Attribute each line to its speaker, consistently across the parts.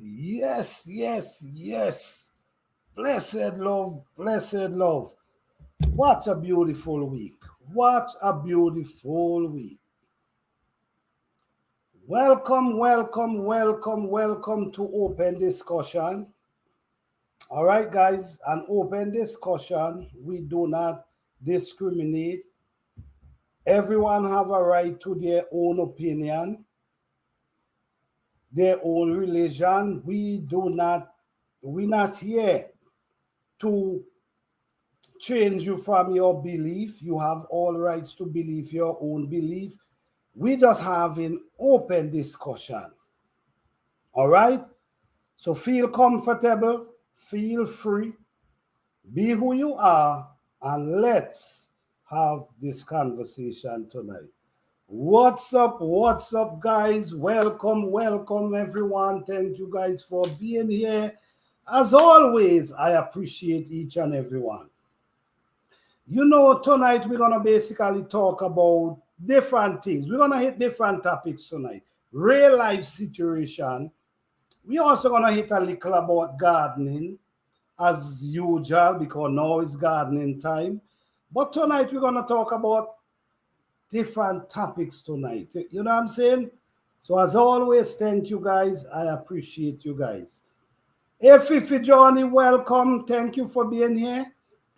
Speaker 1: Yes, yes, yes. Blessed love, blessed love. What a beautiful week. What a beautiful week. Welcome, welcome, welcome, welcome to Open Discussion. All right, guys, an open discussion. We do not discriminate. Everyone have a right to their own opinion, their own religion. We're not here to change you from your belief. You have all rights to believe your own belief. We just having open discussion. All right? So feel comfortable, feel free, be who you are, and let's have this conversation tonight. What's up, guys? Welcome, welcome, everyone. Thank you, guys, for being here. As always, I appreciate each and everyone. Tonight we're going to basically talk about different things. We're going to hit different topics tonight. Real life situation. We're also going to hit a little about gardening as usual because now it's gardening time. But tonight we're going to talk about different topics tonight. You know what I'm saying? So as always, thank you guys. I appreciate you guys. Hey, Fifi Johnny, welcome. Thank you for being here.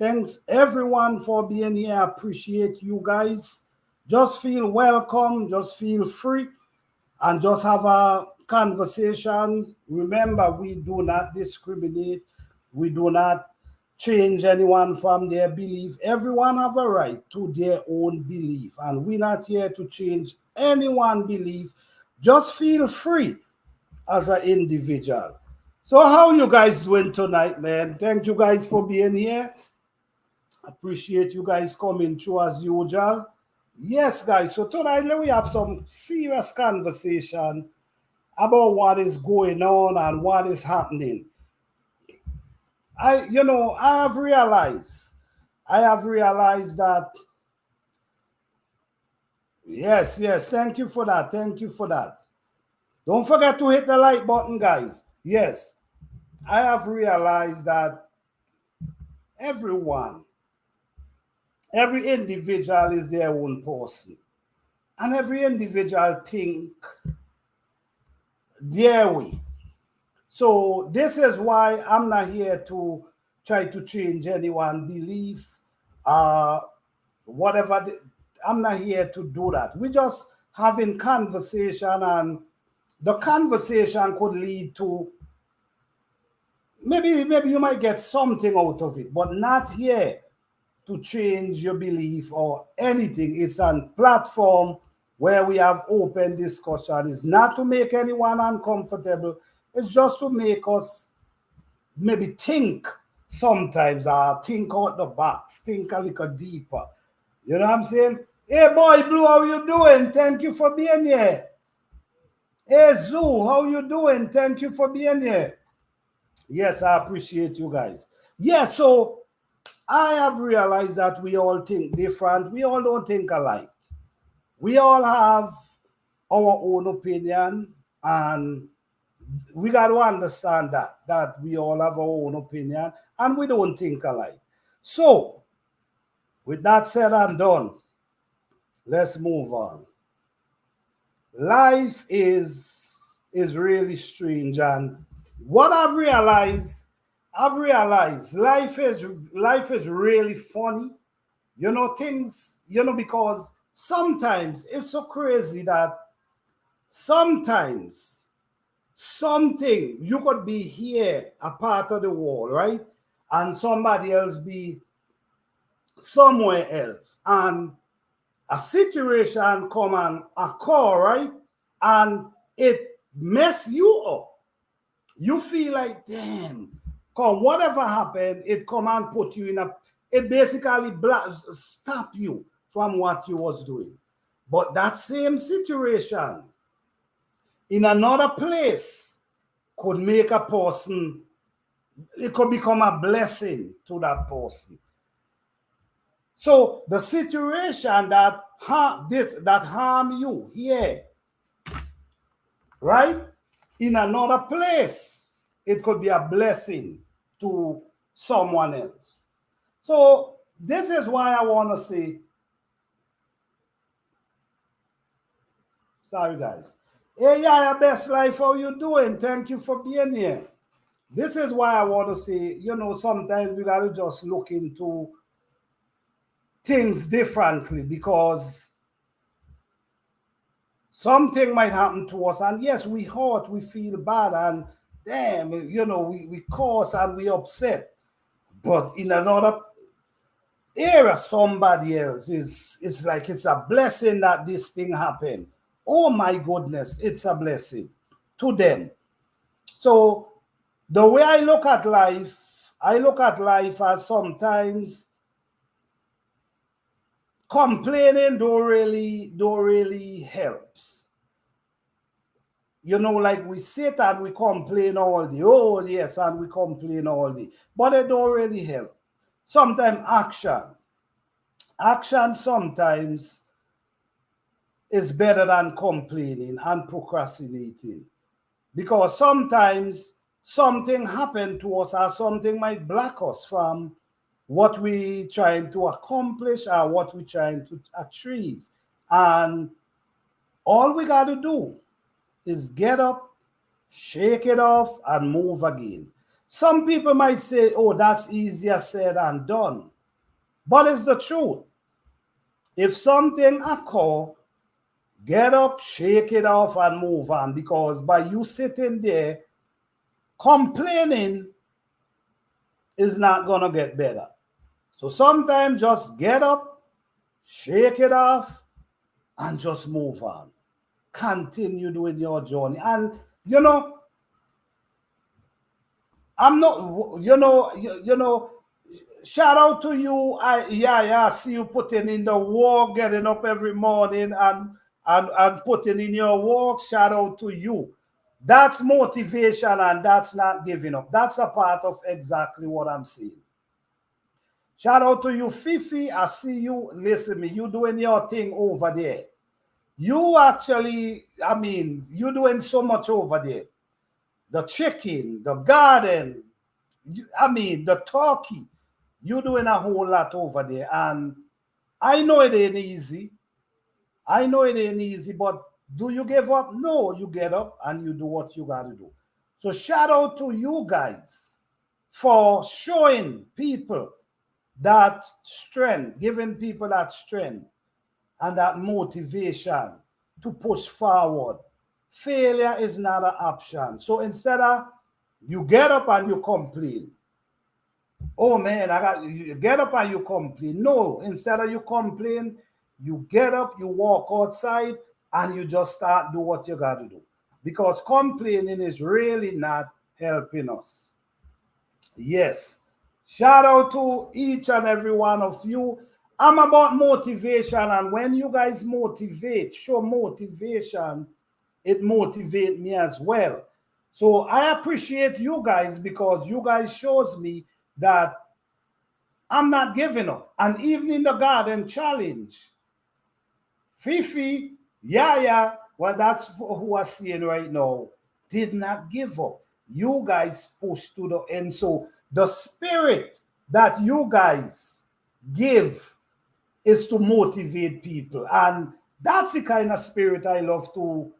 Speaker 1: Thanks everyone for being here. I appreciate you guys. Just feel welcome. Just feel free and just have a conversation. Remember, we do not discriminate. We do not change anyone from their belief. Everyone have a right to their own belief. And we're not here to change anyone's belief. Just feel free as an individual. So how you guys doing tonight, man? Thank you guys for being here. Appreciate you guys coming through as usual. Yes, guys. So tonight we have some serious conversation about what is going on and what is happening. I have realized that. Yes. Thank you for that. Thank you for that. Don't forget to hit the like button, guys. Yes, I have realized that everyone, every individual is their own person. And every individual think their way. So this is why I'm not here to try to change anyone's belief, whatever. I'm not here to do that. We're just having conversation, and the conversation could lead to maybe you might get something out of it, but not here to change your belief or anything. It's a platform where we have open discussion. It's not to make anyone uncomfortable. It's just to make us maybe think sometimes, think out the box, think a little deeper. You know what I'm saying? Hey, boy, Blue, how you doing? Thank you for being here. Hey, Zoo, how you doing? Thank you for being here. Yes, I appreciate you guys. Yeah, so I have realized that we all think different. We all don't think alike. We all have our own opinion, and we got to understand that we all have our own opinion and we don't think alike. So, with that said and done, let's move on. Life is really strange, and what I've realized life is really funny. Things, because sometimes it's so crazy that sometimes something you could be here a part of the world, right? And somebody else be somewhere else. And a situation come and occur, right? And it mess you up. You feel like, damn, cause whatever happened, it come and put you in it basically stop you from what you was doing. But that same situation in another place could make a person, it could become a blessing to that person. So the situation that harm you here, right? in another place, it could be a blessing to someone else. So this is why I want to say, sorry guys. Hey, yeah, best life, how you doing? Thank you for being here. This is why I want to say, sometimes we got to just look into things differently, because something might happen to us, and yes, we hurt, we feel bad, and damn, we curse and we upset. But in another area, somebody else is, it's like it's a blessing that this thing happened. Oh my goodness, it's a blessing to them. So the way I look at life as sometimes complaining don't really helps. Like we sit and we complain all day. Oh yes, and we complain all day, but it don't really help. Sometimes action sometimes is better than complaining and procrastinating, because sometimes something happened to us, or something might block us from what we trying to accomplish or what we trying to achieve. And all we got to do is get up, shake it off, and move again. Some people might say, oh, that's easier said than done. But it's the truth. If something occur, get up, shake it off, and move on. Because by you sitting there complaining is not going to get better. So sometimes just get up, shake it off, and just move on. Continue doing your journey. And, I'm not, shout out to you. I see you putting in the work, getting up every morning and putting in your work. Shout out to you. That's motivation, and that's not giving up. That's a part of exactly what I'm saying. Shout out to you, Fifi. I see you. Listen, me, you doing your thing over there. You actually, you doing so much over there. The chicken, the garden, the turkey. You doing a whole lot over there. And I know it ain't easy. I know it ain't easy, but do you give up? No, you get up and you do what you got to do. So shout out to you guys for showing people that strength, giving people that strength and that motivation to push forward. Failure is not an option. So instead of you get up and you complain, oh man, you get up and you complain. No, instead of you complain, you get up, you walk outside, and you just start do what you got to do. Because complaining is really not helping us. Yes. Shout out to each and every one of you. I'm about motivation, and when you guys show motivation, it motivates me as well. So I appreciate you guys, because you guys shows me that I'm not giving up. And even in the garden challenge, Fifi, Yaya, well, that's who I'm seeing right now, did not give up. You guys pushed to the end. So the spirit that you guys give is to motivate people. And that's the kind of spirit I love to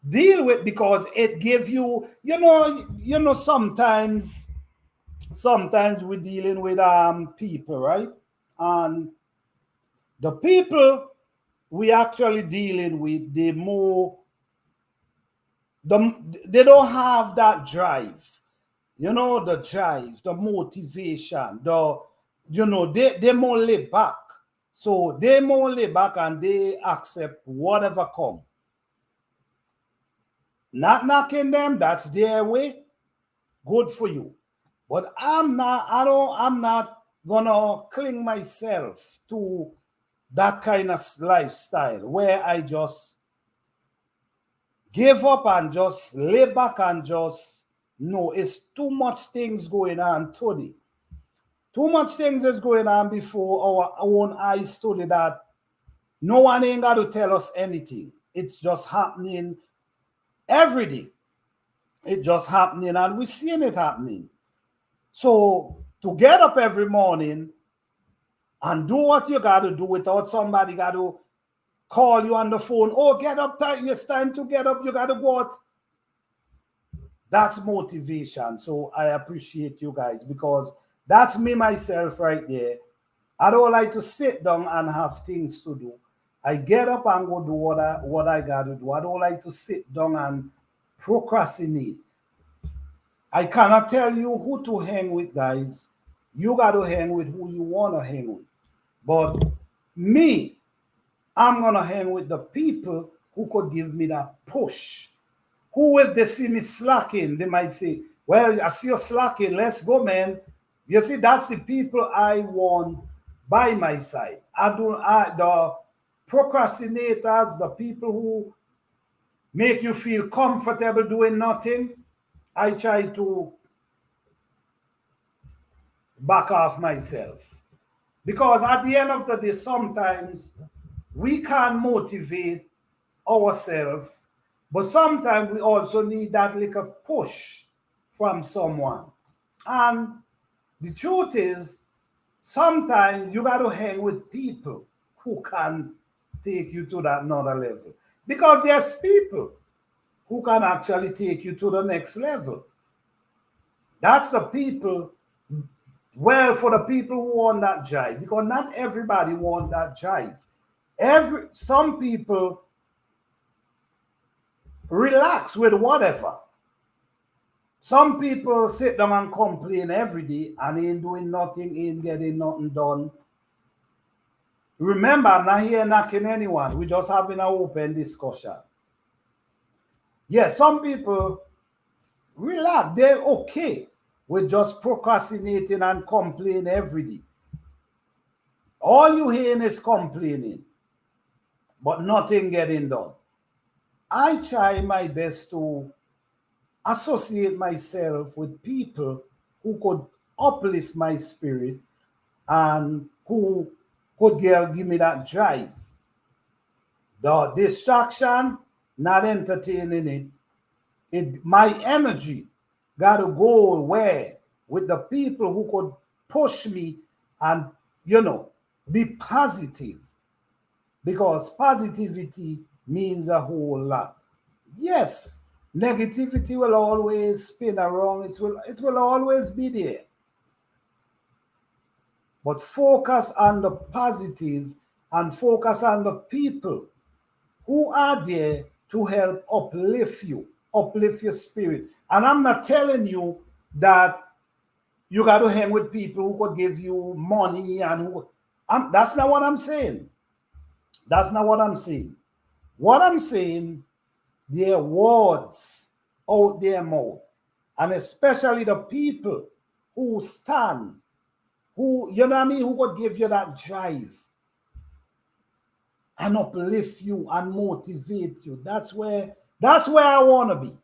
Speaker 1: deal with, because it gives you, sometimes we're dealing with people, right? And the people we actually dealing with, they don't have that drive, the drive, the motivation, they more lay back. So they more lay back and they accept whatever come. Not knocking them, that's their way. Good for you. But I'm not gonna cling myself to that kind of lifestyle where I just give up and just lay back and just, no, it's too much things going on today. Too much things is going on before our own eyes today that no one ain't got to tell us anything. It's just happening every day. It just happening and we're seeing it happening. So to get up every morning and do what you got to do without somebody got to call you on the phone, oh, get up, it's time to get up, you got to go out. That's motivation. So I appreciate you guys because that's me myself right there. I don't like to sit down and have things to do. I get up and go do what I got to do. I don't like to sit down and procrastinate. I cannot tell you who to hang with, guys. You got to hang with who you want to hang with. But me, I'm going to hang with the people who could give me that push. Who, if they see me slacking, they might say, well, I see you slacking, let's go, man. You see, that's the people I want by my side. The procrastinators, the people who make you feel comfortable doing nothing, I try to back off myself. Because at the end of the day, sometimes we can't motivate ourselves, but sometimes we also need that little push from someone. And the truth is, sometimes you got to hang with people who can take you to that another level. Because there's people who can actually take you to the next level. That's the people, well, for the people who want that jive, because not everybody want that jive. Some people relax with whatever. Some people sit down and complain every day and ain't doing nothing, ain't getting nothing done. Remember, I'm not here knocking anyone. We're just having an open discussion. Yes, some people relax. They're okay with just procrastinating and complaining every day. All you hear is complaining, but nothing getting done. I try my best to associate myself with people who could uplift my spirit and who could give me that drive. The distraction, not entertaining it. My energy got to go where? With the people who could push me and, be positive. Because positivity means a whole lot. Yes, negativity will always spin around. It will always be there. But focus on the positive and focus on the people who are there to help uplift you, uplift your spirit. And I'm not telling you that you got to hang with people who could give you money and that's not what I'm saying. That's not what I'm saying. What I'm saying, there are words out their mouth, and especially the people who stand, who, who could give you that drive and uplift you and motivate you. That's where I want to be.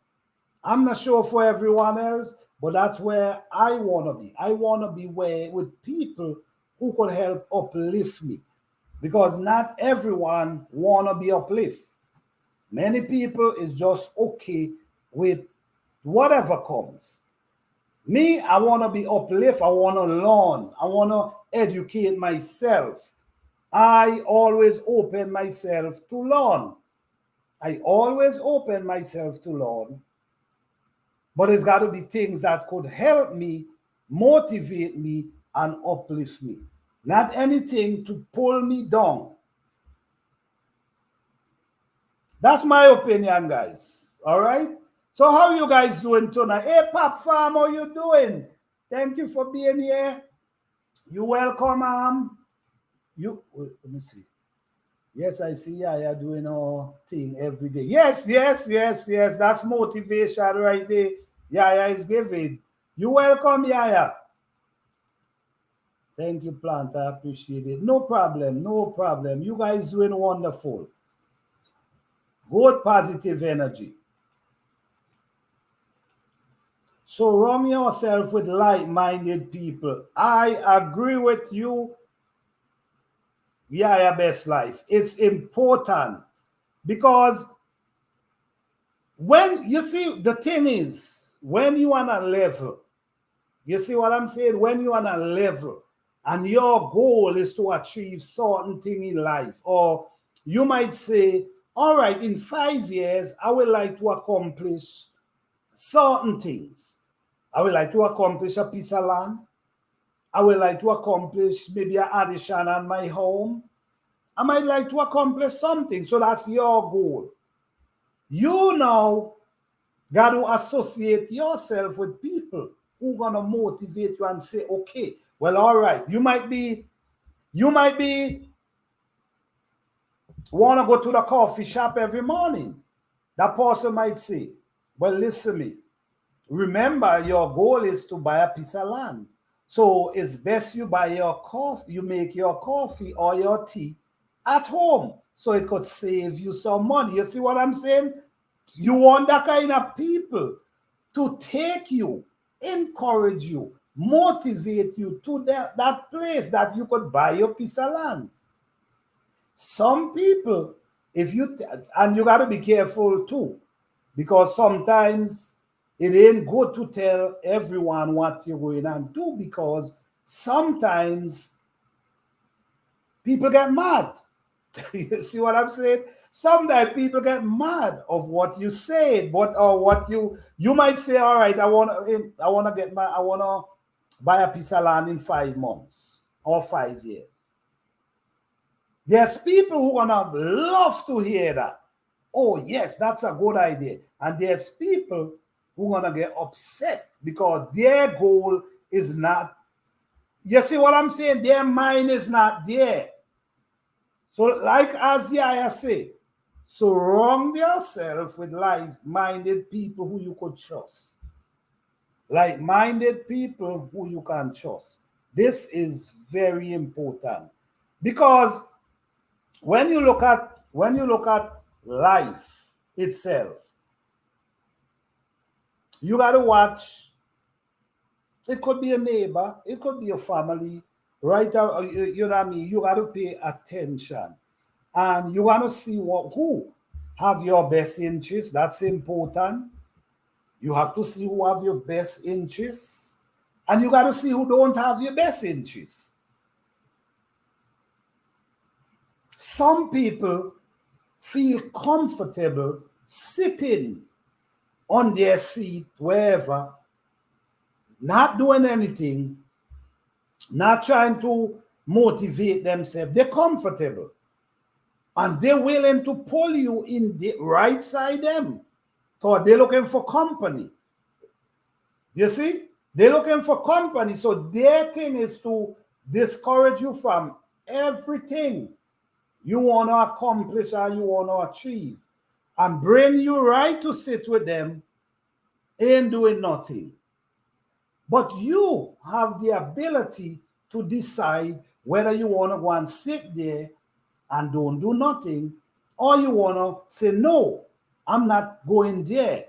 Speaker 1: I'm not sure for everyone else, but that's where I want to be. I want to be with people who could help uplift me, because not everyone want to be uplift. Many people is just okay with whatever comes. Me, I want to be uplift. I want to learn. I want to educate myself. I always open myself to learn. I always open myself to learn. But it's got to be things that could help me, motivate me, and uplift me. Not anything to pull me down. That's my opinion, guys. All right? So how you guys doing tonight? Hey, Pop Farm, how you doing? Thank you for being here. You welcome, let me see. Yes, I see Yaya doing our thing every day. Yes. That's motivation right there. Yaya is giving. You welcome, Yaya. Thank you, Plant. I appreciate it. No problem. You guys doing wonderful. Good positive energy. Surround yourself with like-minded people. I agree with you. Yeah, best life. It's important because When you see, the thing is, when you on a level, you see what I'm saying? When you on a level and your goal is to achieve certain thing in life, or you might say, all right, in 5 years, I would like to accomplish certain things. I would like to accomplish a piece of land. I would like to accomplish maybe an addition on my home. I might like to accomplish something. So that's your goal. You now got to associate yourself with people who gonna motivate you and say, okay, well, all right, you might be wanna go to the coffee shop every morning. That person might say, well, listen me. Remember, your goal is to buy a piece of land. So it's best you buy your coffee, you make your coffee or your tea at home. So it could save you some money. You see what I'm saying? You want that kind of people to take you, encourage you, motivate you to that place that you could buy your piece of land. Some people, if you, and you got to be careful too, because sometimes it ain't good to tell everyone what you're going to do, because sometimes people get mad. You see what I'm saying? Sometimes people get mad of what you say, but or what you might say, all right, I wanna buy a piece of land in 5 months or 5 years. There's people who gonna love to hear that. Oh, yes, that's a good idea. And there's people who gonna get upset because their goal is not, you see what I'm saying? Their mind is not there. So, like Isaiah say, surround yourself with like-minded people who you could trust. Like-minded people who you can trust. This is very important because when you look at life itself, you got to watch. It could be a neighbor, it could be a family, right? You know what I mean? You got to pay attention, and you want to see who have your best interests. That's important. You have to see who have your best interests, and you got to see who don't have your best interests. Some people feel comfortable sitting on their seat wherever, not doing anything, not trying to motivate themselves. They're comfortable and they're willing to pull you in the right side them. So they're looking for company. You see? They're looking for company. So their thing is to discourage you from everything you want to accomplish or you want to achieve and bring you right to sit with them ain't doing nothing. But you have the ability to decide whether you want to go and sit there and don't do nothing, or you want to say, no, I'm not going there.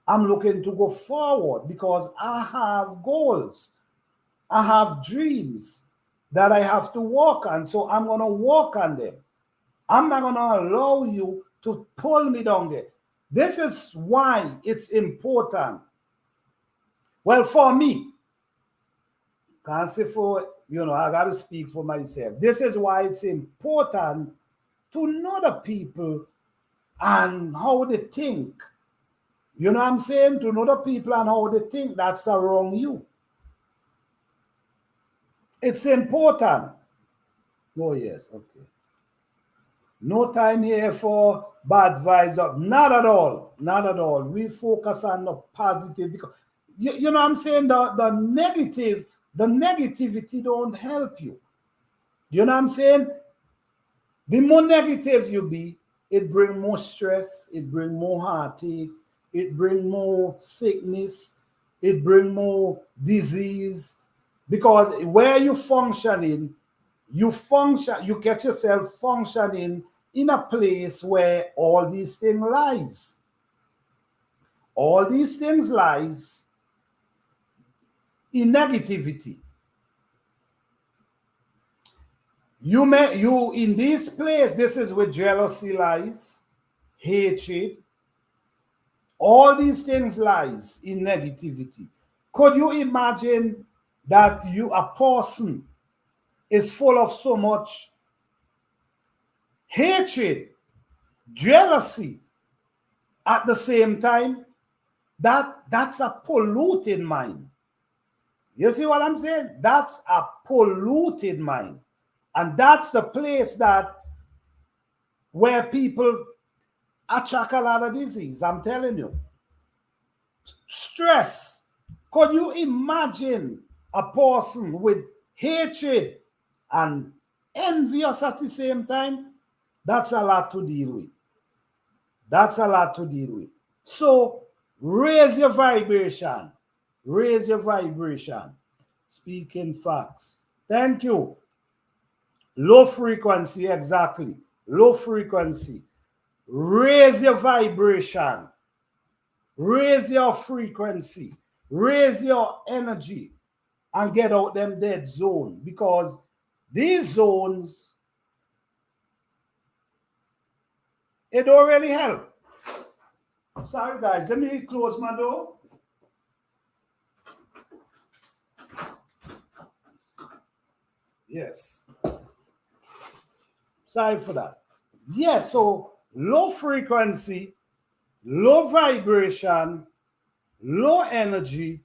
Speaker 1: I'm looking to go forward because I have goals. I have dreams that I have to work on. So I'm going to work on them. I'm not going to allow you to pull me down there. This is why it's important. Well, for me, can't say for, I got to speak for myself. This is why it's important to know the people and how they think. You know what I'm saying? To know the people and how they think that's around you. It's important. Oh, yes, okay. No time here for bad vibes. Not at all. Not at all. We focus on the positive because you know what I'm saying? The negativity don't help you. You know what I'm saying? The more negative you be, it bring more stress, it bring more heartache, it bring more sickness, it bring more disease. Because where you functioning, you get yourself functioning in a place where all these things lies. All these things lies in negativity. You in this place, this is where jealousy lies, hatred, All these things lies in negativity. Could you imagine that a person is full of so much hatred, jealousy at the same time? That's a polluted mind. You see what I'm saying? That's a polluted mind. And that's the place that where people attract a lot of disease. I'm telling you. Stress. Could you imagine a person with hatred and envious at the same time? That's a lot to deal with. That's a lot to deal with. So raise your vibration. Raise your vibration. Speaking facts. Thank you. Low frequency, exactly. Low frequency. Raise your vibration. Raise your frequency. Raise your energy and get out them dead zone, because these zones, it don't really help. Sorry guys, let me close my door. Yes. Sorry for that. Yes, so low frequency, low vibration, low energy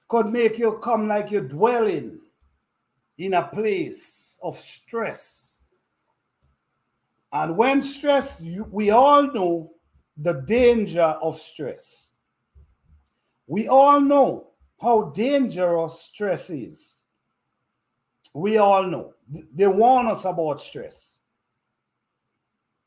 Speaker 1: could make you come like you're dwelling in a place of stress. And when stress, we all know the danger of stress. We all know how dangerous stress is. We all know. They warn us about stress.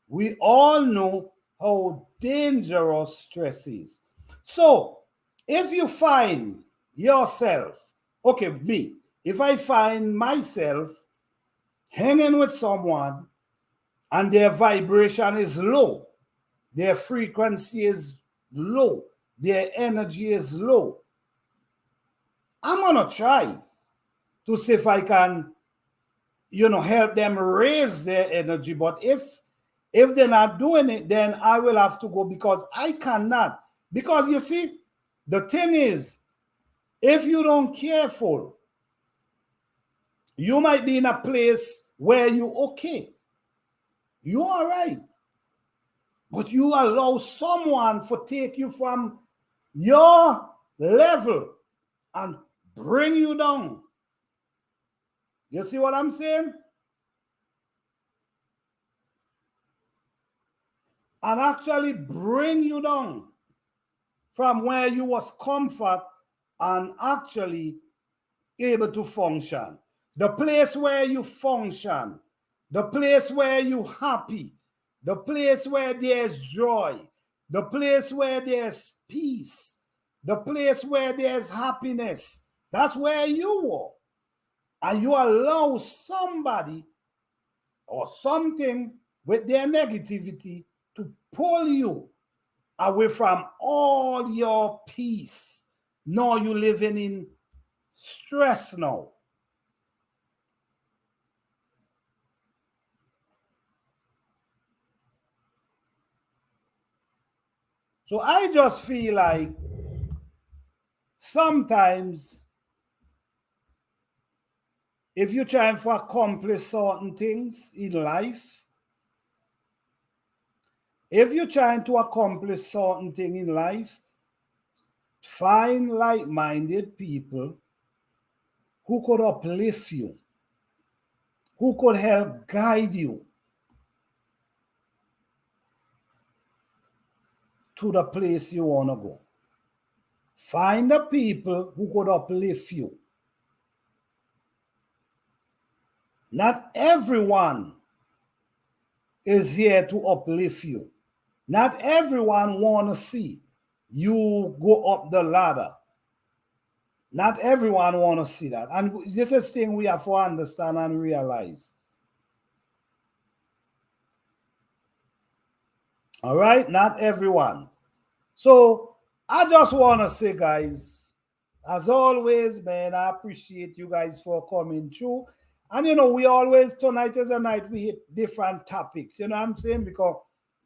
Speaker 1: We all know how dangerous stress is. So, if you find yourself, okay, me, if I find myself hanging with someone and their vibration is low, their frequency is low, their energy is low, I'm gonna try to see if I can, help them raise their energy. But if they're not doing it, then I will have to go, because I cannot. Because you see, the thing is, if you don't careful, you might be in a place where you okay, you all right, but you allow someone to take you from your level and bring you down. You see what I'm saying? And actually bring you down from where you was comfort and actually able to function. The place where you function, the place where you happy, the place where there's joy, the place where there's peace, the place where there's happiness. That's where you are. And you allow somebody or something with their negativity to pull you away from all your peace. Now you living in stress now. So I just feel like sometimes if you're trying to accomplish certain things in life, find like-minded people who could uplift you, who could help guide you to the place you want to go. Find the people who could uplift you. Not everyone is here to uplift you. Not everyone want to see you go up the ladder. Not everyone want to see that. And this is thing we have to understand and realize. All right? Not everyone. So I just want to say, guys, as always, man, I appreciate you guys for coming through. And we always, tonight is a night we hit different topics. You know what I'm saying? Because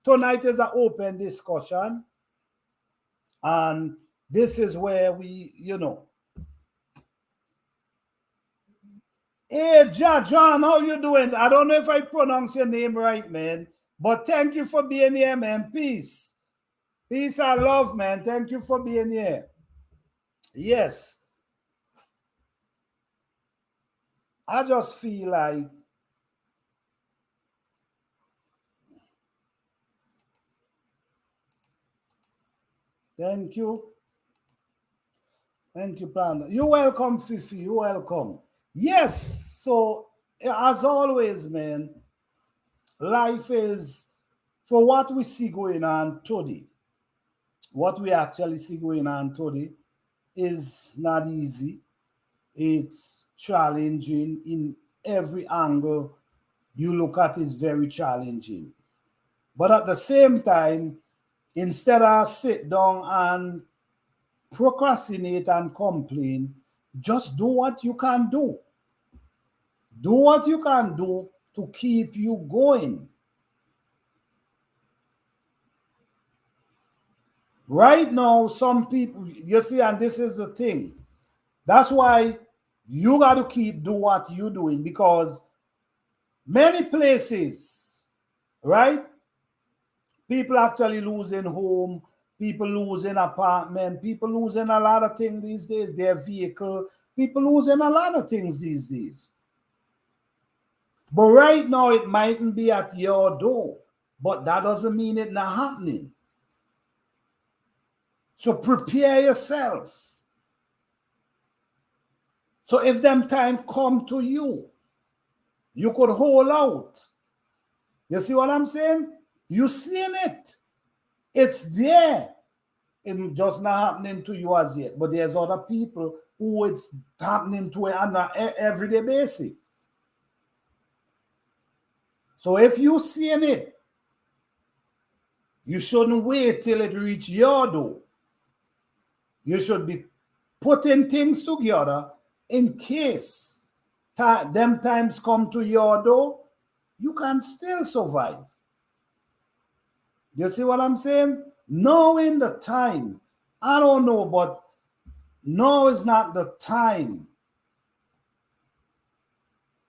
Speaker 1: Tonight is an open discussion, and this is where we, Hey, John, how you doing? I don't know if I pronounce your name right, man, but thank you for being here, man. Peace. Peace and love, man. Thank you for being here. Yes. I just feel like thank you. Thank you, Plan. You're welcome, Fifi. You're welcome. Yes. So, as always, man, life is for what we see going on today. What we actually see going on today is not easy. It's challenging in every angle you look at is very challenging. But at the same time, instead of sit down and procrastinate and complain, just do what you can do. Do what you can do to keep you going. Right now, some people, you see, and this is the thing. That's why you got to keep do what you're doing, because many places, right? People actually losing home, people losing apartment, people losing a lot of things these days, their vehicle, people losing a lot of things these days. But right now, it mightn't be at your door, but that doesn't mean it's not happening. So prepare yourself. So if them time come to you, you could hold out. You see what I'm saying? You seeing it. It's there. It's just not happening to you as yet. But there's other people who it's happening to on an everyday basis. So if you seeing it, you shouldn't wait till it reach your door. You should be putting things together in case them times come to your door, you can still survive. You see what I'm saying? Knowing the time. I don't know, but now is not the time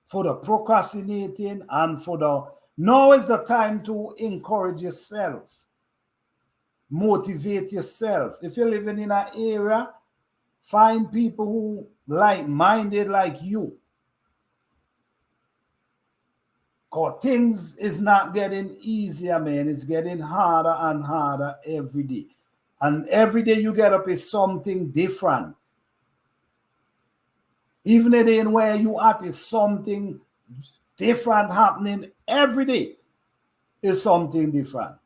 Speaker 1: for the procrastinating and for the now is the time to encourage yourself, motivate yourself. If you're living in an area, find people who like-minded like you. Because things is not getting easier, man. It's getting harder and harder every day. And every day you get up is something different. Even the day in where you at is something different happening every day. Is something different.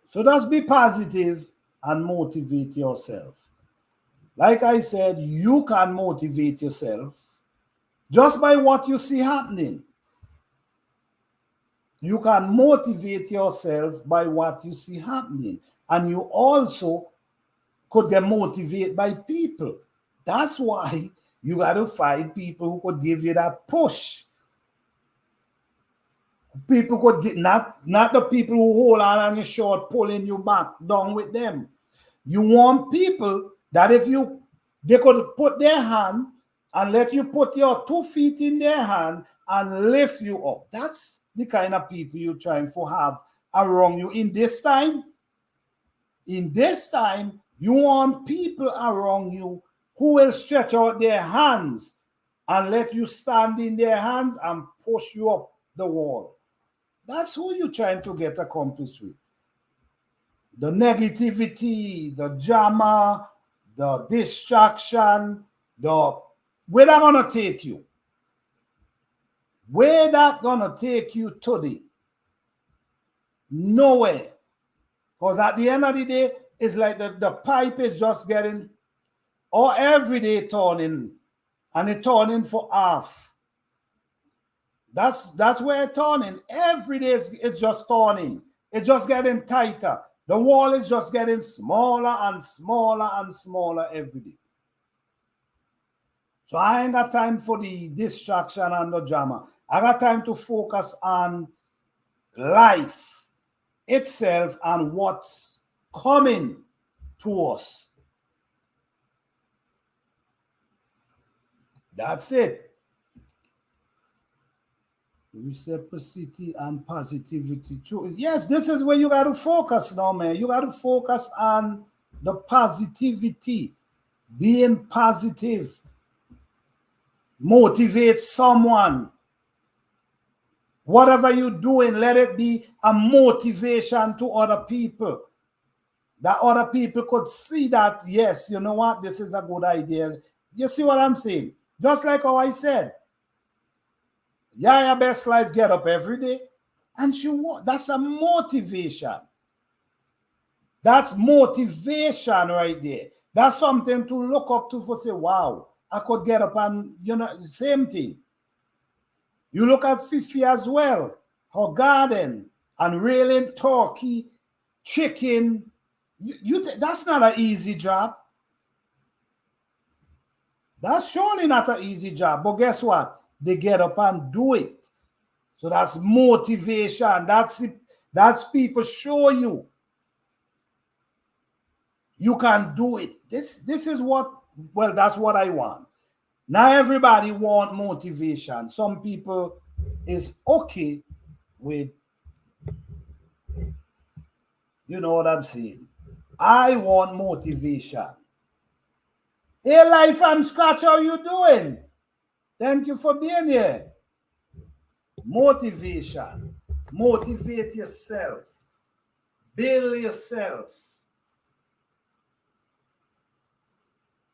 Speaker 1: So just be positive and motivate yourself. Like I said, you can motivate yourself just by what you see happening. You can motivate yourself by what you see happening. And you also could get motivated by people. That's why you got to find people who could give you that push. People could get not the people who hold on your short, pulling you back down with them. You want people that they could put their hand and let you put your 2 feet in their hand and lift you up. That's the kind of people you're trying to have around you in this time. In this time, you want people around you who will stretch out their hands and let you stand in their hands and push you up the wall. That's who you're trying to get accomplished with. The negativity, the drama, the distraction, where that gonna take you? Where that gonna take you today? Nowhere. Because at the end of the day, it's like the pipe is just getting, or every day turning, and it's turning for half. That's where it's turning. Every day it's just turning. It's just getting tighter. The wall is just getting smaller and smaller and smaller every day. So I ain't got time for the distraction and the drama. I got time to focus on life itself and what's coming to us. That's it. Reciprocity and positivity too. Yes, this is where you got to focus now, man. You got to focus on the positivity, being positive, motivate someone. Whatever you're doing, let it be a motivation to other people. That other people could see that, yes, you know what, this is a good idea. You see what I'm saying? Just like how I said, Yaya Best Life get up every day and she walk. That's a motivation. That's motivation right there. That's something to look up to for say, wow, I could get up and, you know, same thing. You look at Fifi as well, her garden and railing turkey, chicken. That's not an easy job. That's surely not an easy job. But guess what? They get up and do it. So that's motivation. That's it. That's people show you you can do it. This is what, well, that's what I want. Now everybody want motivation. Some people is okay with, you know what I'm saying. I want motivation. Hey, Life and Scratch, how you doing? Thank you for being here. Motivation. Motivate yourself. Build yourself.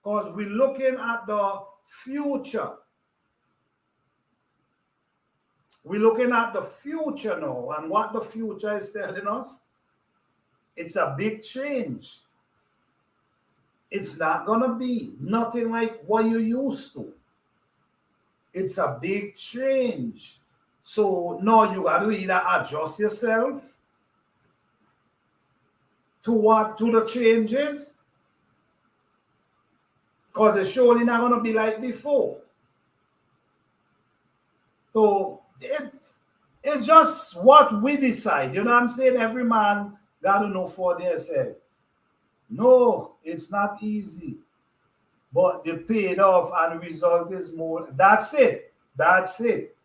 Speaker 1: Because we're looking at the future. We're looking at the future now. And what the future is telling us, it's a big change. It's not going to be nothing like what you used to. It's a big change. So now you got to either adjust yourself to the changes, because it's surely not going to be like before. So it's just what we decide. You know what I'm saying? Every man got to know for themselves. No, it's not easy. But the payoff and result is more. That's it. That's it.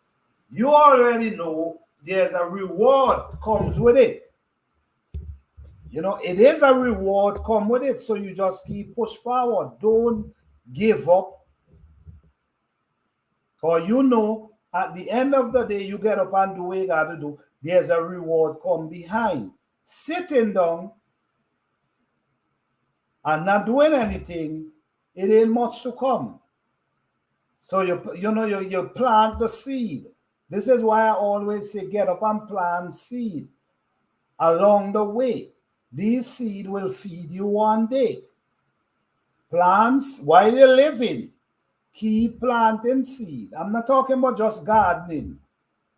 Speaker 1: You already know there's a reward comes with it. You know, it is a reward come with it. So you just keep push forward. Don't give up. Or you know, at the end of the day, you get up and do what you got to do. There's a reward come behind. Sitting down and not doing anything, it ain't much to come. So you plant the seed. This is why I always say get up and plant seed along the way. These seed will feed you one day. Plants while you're living. Keep planting seed. I'm not talking about just gardening.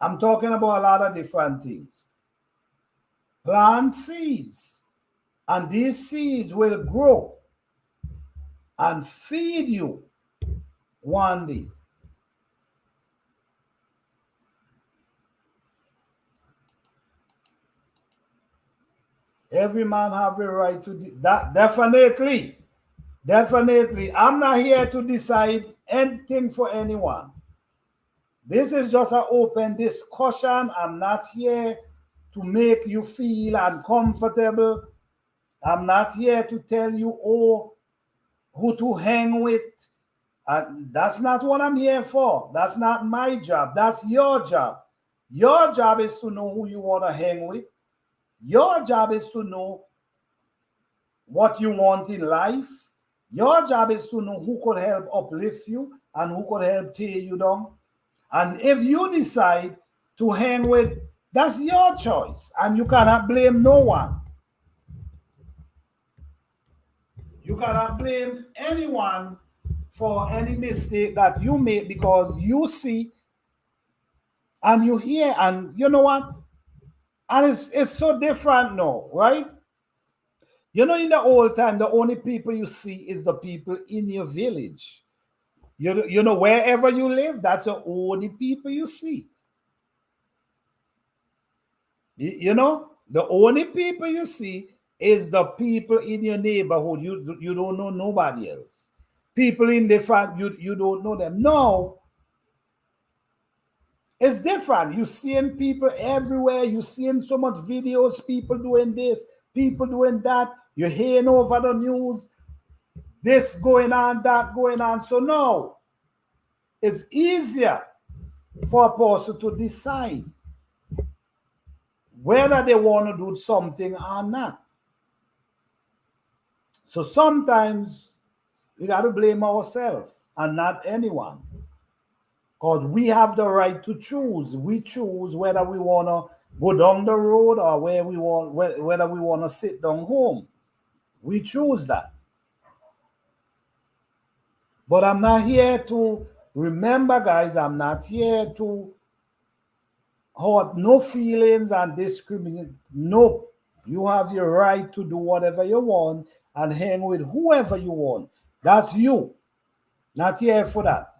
Speaker 1: I'm talking about a lot of different things. Plant seeds. And these seeds will grow and feed you one day. Every man have a right to that. Definitely. Definitely. I'm not here to decide anything for anyone. This is just an open discussion. I'm not here to make you feel uncomfortable. I'm not here to tell you, oh, who to hang with. That's not what I'm here for. That's not my job. That's your job. Your job is to know who you want to hang with. Your job is to know what you want in life. Your job is to know who could help uplift you and who could help tear you down. And if you decide to hang with, that's your choice. And you cannot blame no one. You cannot blame anyone for any mistake that you made, because you see and you hear, and you know what? And it's so different now, right? You know, in the old time, the only people you see is the people in your village. You know, wherever you live, that's the only people you see. You know, the only people you see is the people in your neighborhood. You don't know nobody else. People in the front, you don't know them. No, it's different. You're seeing people everywhere. You're seeing so much videos, people doing this, people doing that. You're hearing over the news, this going on, that going on. So no, it's easier for a person to decide whether they want to do something or not. So sometimes we got to blame ourselves and not anyone, because we have the right to choose. We choose whether we want to go down the road or whether we want to sit down home. We choose that. But I'm not here to, remember, guys, I'm not here to hurt no feelings and discriminate. No, you have your right to do whatever you want and hang with whoever you want. That's you. Not here for that.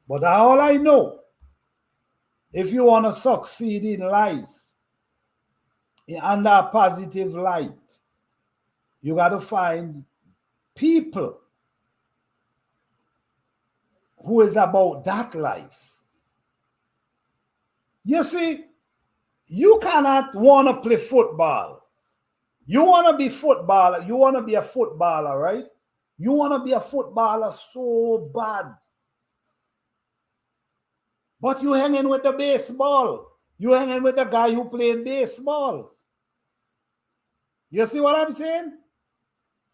Speaker 1: But all I know, if you want to succeed in life under a positive light, you got to find people who is about that life. You see, you cannot want to play football. You want to be footballer. You want to be a footballer, right? You want to be a footballer so bad. But you hanging with the baseball. You hanging with the guy who played baseball. You see what I'm saying?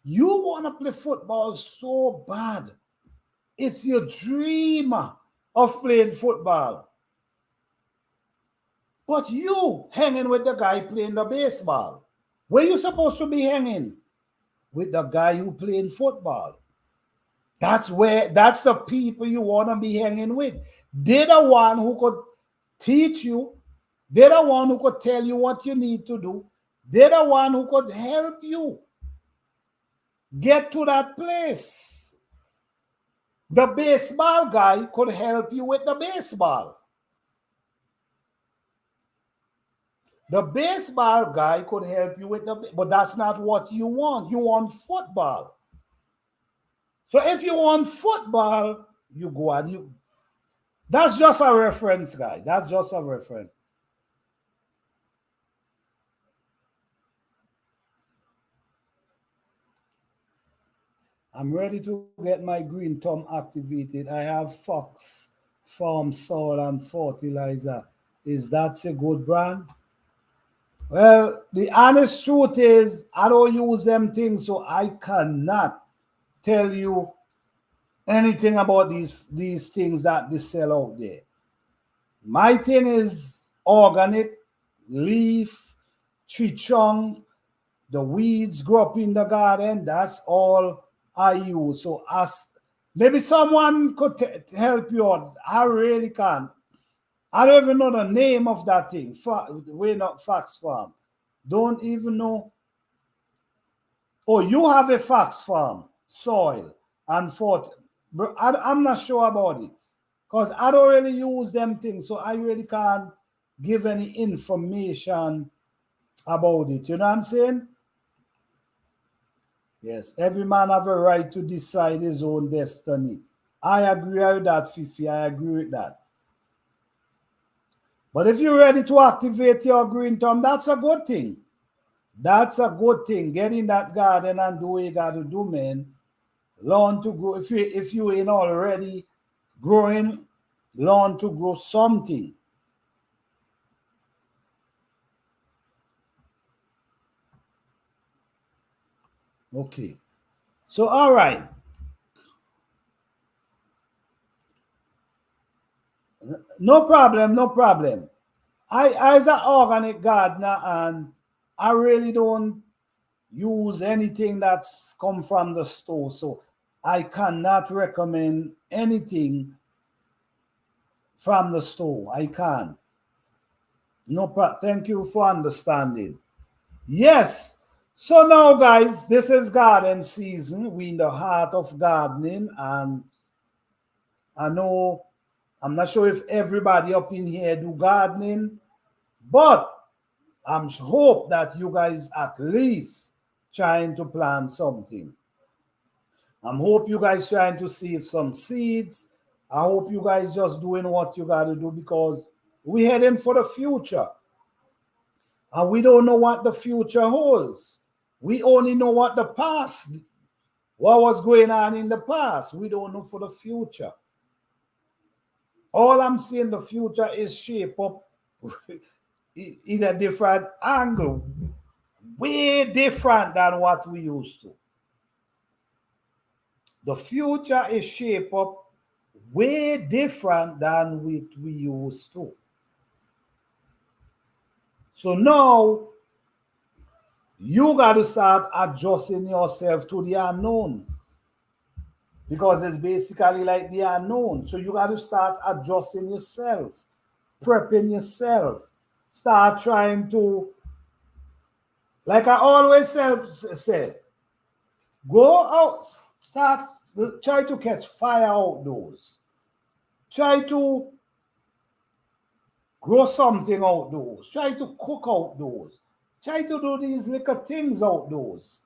Speaker 1: You want to play football so bad. It's your dream of playing football. But you hanging with the guy playing the baseball. Where you supposed to be hanging? With the guy who playing football. That's the people you want to be hanging with. They're the one who could teach you. They're the one who could tell you what you need to do. They're the one who could help you get to that place. The baseball guy could help you with the baseball. The baseball guy could help you with but that's not what you want. You want football. So if you want football, you go and you. That's just a reference, guy. That's just a reference. I'm ready to get my green thumb activated. I have Fox, Farm, Soil, and Fertilizer. Is that a good brand? Well, the honest truth is, I don't use them things, so I cannot tell you anything about these things that they sell out there. My thing is organic, leaf, tree trunk, the weeds grow up in the garden. That's all I use. So maybe someone could help you out. I really can't. I don't even know the name of that thing. We're not Fox Farm. Don't even know. Oh, you have a Fox Farm, soil, and fort. I'm not sure about it because I don't really use them things. So I really can't give any information about it. You know what I'm saying? Yes, every man have a right to decide his own destiny. I agree with that, Fifi. I agree with that. But if you're ready to activate your green thumb, that's a good thing. That's a good thing. Get in that garden and do what you got to do, man. Learn to grow. If you ain't already growing, learn to grow something. Okay. So, all right. No problem, no problem. I as an organic gardener, and I really don't use anything that's come from the store. So I cannot recommend anything from the store. I can't. No problem. Thank you for understanding. Yes. So now, guys, this is garden season. We in the heart of gardening, and I know I'm not sure if everybody up in here do gardening, but I'm hope that you guys at least trying to plant something. I'm hope you guys trying to save some seeds. I hope you guys just doing what you got to do because we heading for the future. And we don't know what the future holds. We only know what the past, what was going on in the past. We don't know for the future. All I'm saying, the future is shape up in a different angle, way different than what we used to. The future is shape up way different than what we used to. So now you got to start adjusting yourself to the unknown because it's basically like the unknown. So you got to start adjusting yourself, prepping yourself, start trying to, like I always said, go out, start, try to catch fire outdoors, try to grow something outdoors, try to cook outdoors, try to do these little things outdoors.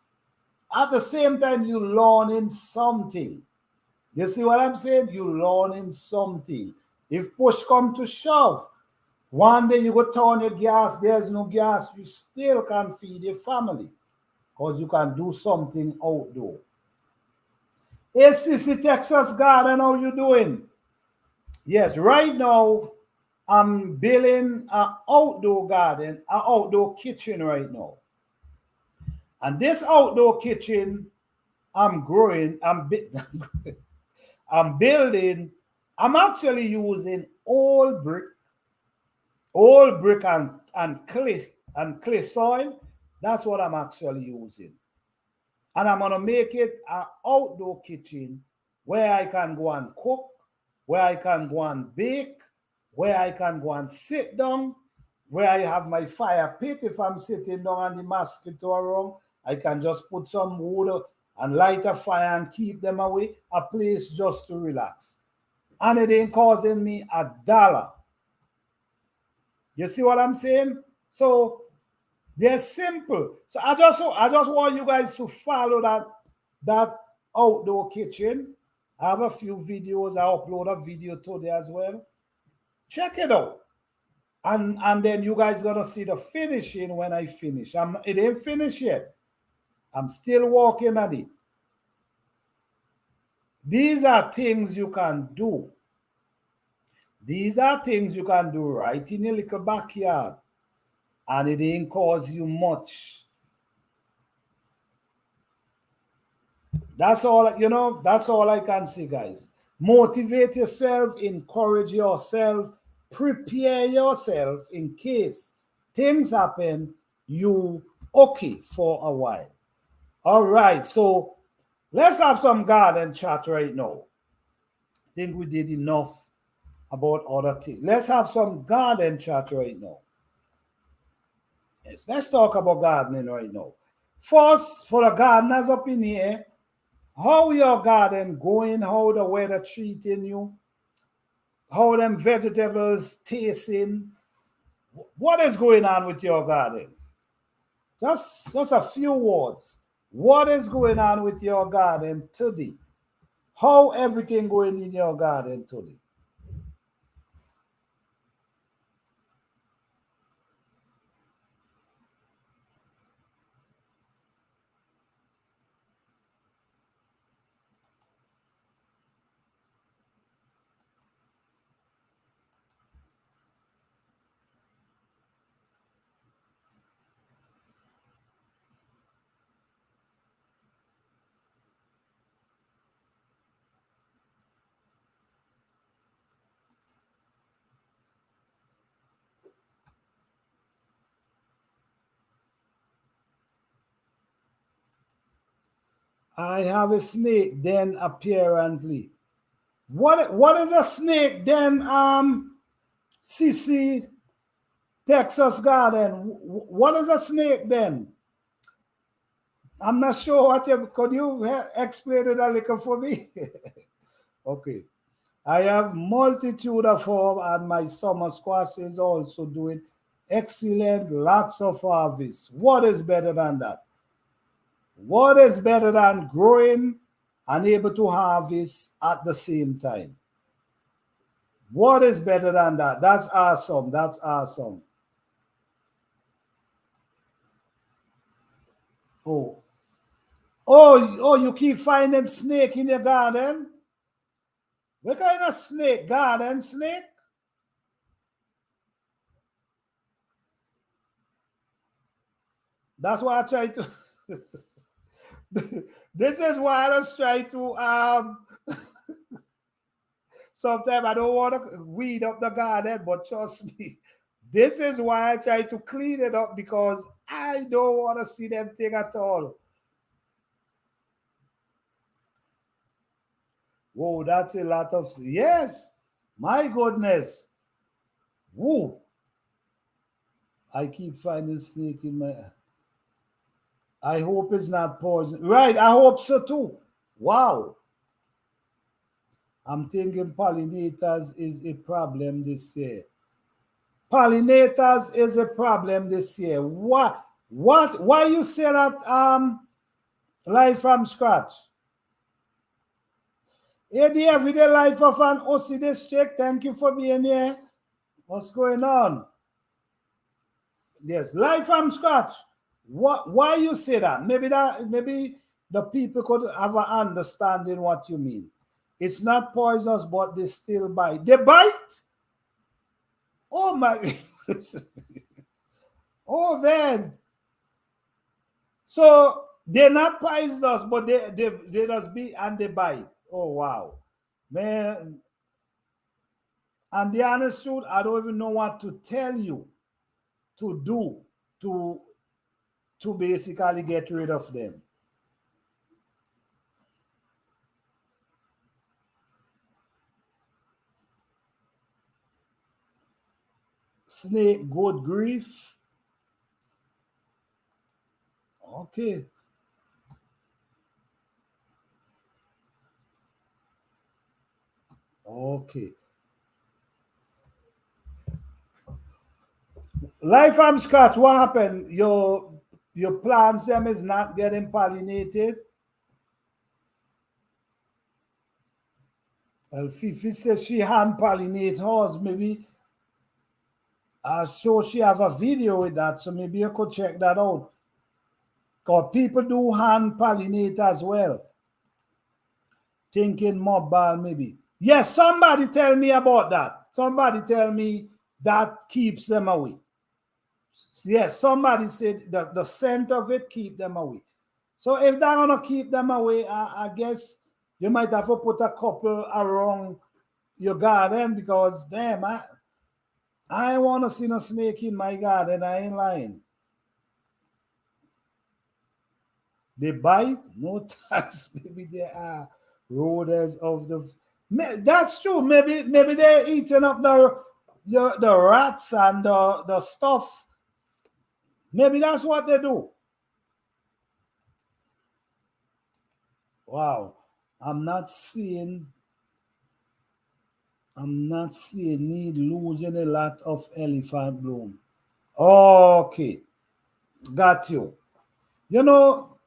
Speaker 1: At the same time, you learning something. You see what I'm saying? You learning something. If push come to shove, one day you go turn your gas, there's no gas, you still can feed your family because you can do something outdoor. Hey, Sissy, Texas Garden, how you doing? Yes, right now, I'm building an outdoor garden, an outdoor kitchen right now. And this outdoor kitchen, I'm growing, I'm building, I'm actually using old brick and clay soil. That's what I'm actually using. And I'm gonna make it an outdoor kitchen where I can go and cook, where I can go and bake, where I can go and sit down, where I have my fire pit. If I'm sitting down and the mosquito around, I can just put some wood and light a fire and keep them away. A place just to relax. And it ain't causing me $1. You see what I'm saying? So they're simple. So I just want you guys to follow that outdoor kitchen. I have a few videos. I upload a video today as well. Check it out. And then you guys gonna see the finishing when I finish. It ain't finished yet. I'm still working on it. These are things you can do. These are things you can do right in your little backyard. And it ain't cause you much. That's all, that's all I can say, guys. Motivate yourself, encourage yourself, prepare yourself in case things happen, you okay for a while. All right, so let's have some garden chat right now. I think we did enough about other things. Let's have some garden chat right now. Yes, let's talk about gardening right now. First, for the gardeners up in here, how your garden going, how the weather treating you, how them vegetables tasting, what is going on with your garden? Just a few words. What is going on with your garden today? How everything going in your garden today? I have a snake den apparently. What is a snake den, CC Texas Garden? What is a snake den? I'm not sure what you could you explain it a little for me? Okay. I have multitude of them and my summer squash is also doing. excellent, lots of harvest. What is better than that? What is better than growing and able to harvest at the same time? What is better than that? That's awesome. That's awesome. Oh, oh, you keep finding snake in your garden? What kind of snake? Garden snake? That's why I try to. This is why I just try to. Sometimes I don't want to weed up the garden, but trust me, this is why I try to clean it up because I don't want to see them thing at all. Whoa, that's a lot of. Yes, my goodness. Whoa, I keep finding snake in my. I hope it's not poison. Right, I hope so too. Wow. I'm thinking pollinators is a problem this year. Pollinators is a problem this year. What why you say that life from scratch? Hey, the everyday life of an OC district. Thank you for being here. What's going on? Yes, life from scratch. What why you say that? Maybe the people could have an understanding what you mean. It's not poisonous, but they still bite. They bite? Oh my oh man. So they're not poisonous, but they just be and they bite. Oh wow. Man. And the honest truth, I don't even know what to tell you to do to basically get rid of them. Snake, good grief. Okay. Okay. Life from scratch, what happened? Your plants them is not getting pollinated. Well, Fifi says she hand pollinate hers. Maybe so she have a video with that, so maybe you could check that out. Because people do hand pollinate as well. Thinking mobile maybe. Yes, somebody tell me about that. Somebody tell me that keeps them away. Yes, somebody said that the scent of it keep them away. So if they're gonna keep them away, I guess you might have to put a couple around your garden because damn, I want to see no snake in my garden. I ain't lying. They bite, no tax. Maybe they are rodents of the. That's true. Maybe they're eating up the rats and the stuff. Maybe that's what they do. Wow, I'm not seeing. I'm not seeing need losing a lot of elephant bloom. Okay, got you. You know,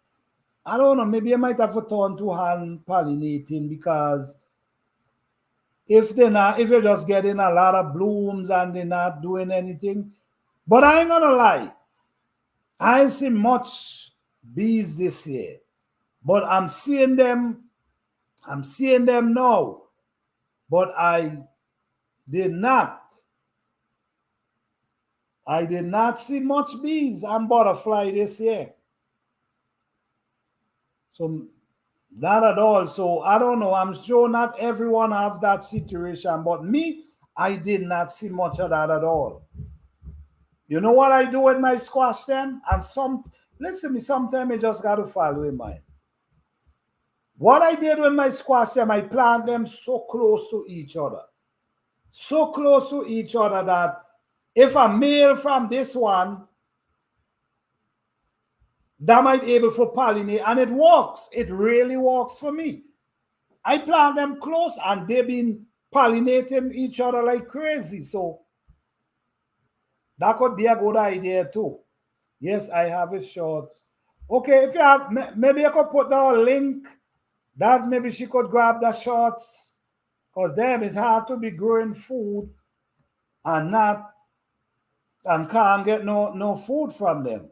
Speaker 1: I don't know. Maybe I might have to turn to hand pollinating because if you're just getting a lot of blooms and they're not doing anything, but I ain't gonna lie, I ain't seen much bees this year, but I'm seeing them now, but did not, I did not see much bees and butterfly this year. So not at all. So I don't know. I'm sure not everyone have that situation, but me, I did not see much of that at all. You know what I do with my squash them? And listen me, sometimes I just gotta follow in mind. What I did with my squash them, I plant them so close to each other. So close to each other that if a male from this one, that might able for pollinate, and it works. It really works for me. I plant them close and they've been pollinating each other like crazy. So That could be a good idea too. Yes, I have a short. Okay, if you have, maybe I could put the link that maybe she could grab the shorts, because them it's hard to be growing food and not and can't get no food from them.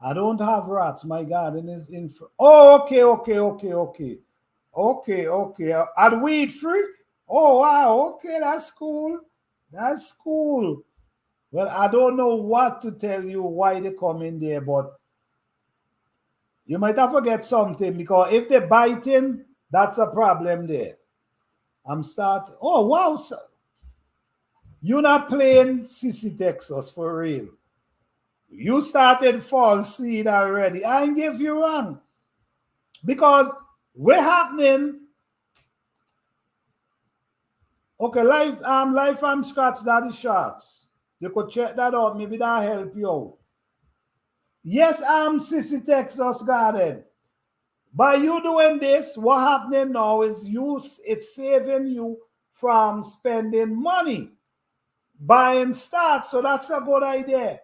Speaker 1: I don't have rats. My garden is in. Oh, okay, okay, okay, okay, okay, okay. And weed free. Oh wow. Okay, that's cool. That's cool. Well, I don't know what to tell you why they come in there, but you might have to get something because if they're biting, that's a problem there. I'm start. Oh wow, you're not playing Sissy Texas for real. You started fall seed already. I ain't give you wrong because we're happening. Okay, life from scratch daddy shots. You could check that out. Maybe that help you out. Yes, I'm Sissy Texas Garden. By you doing this, what happening now is it's saving you from spending money buying start. So that's a good idea.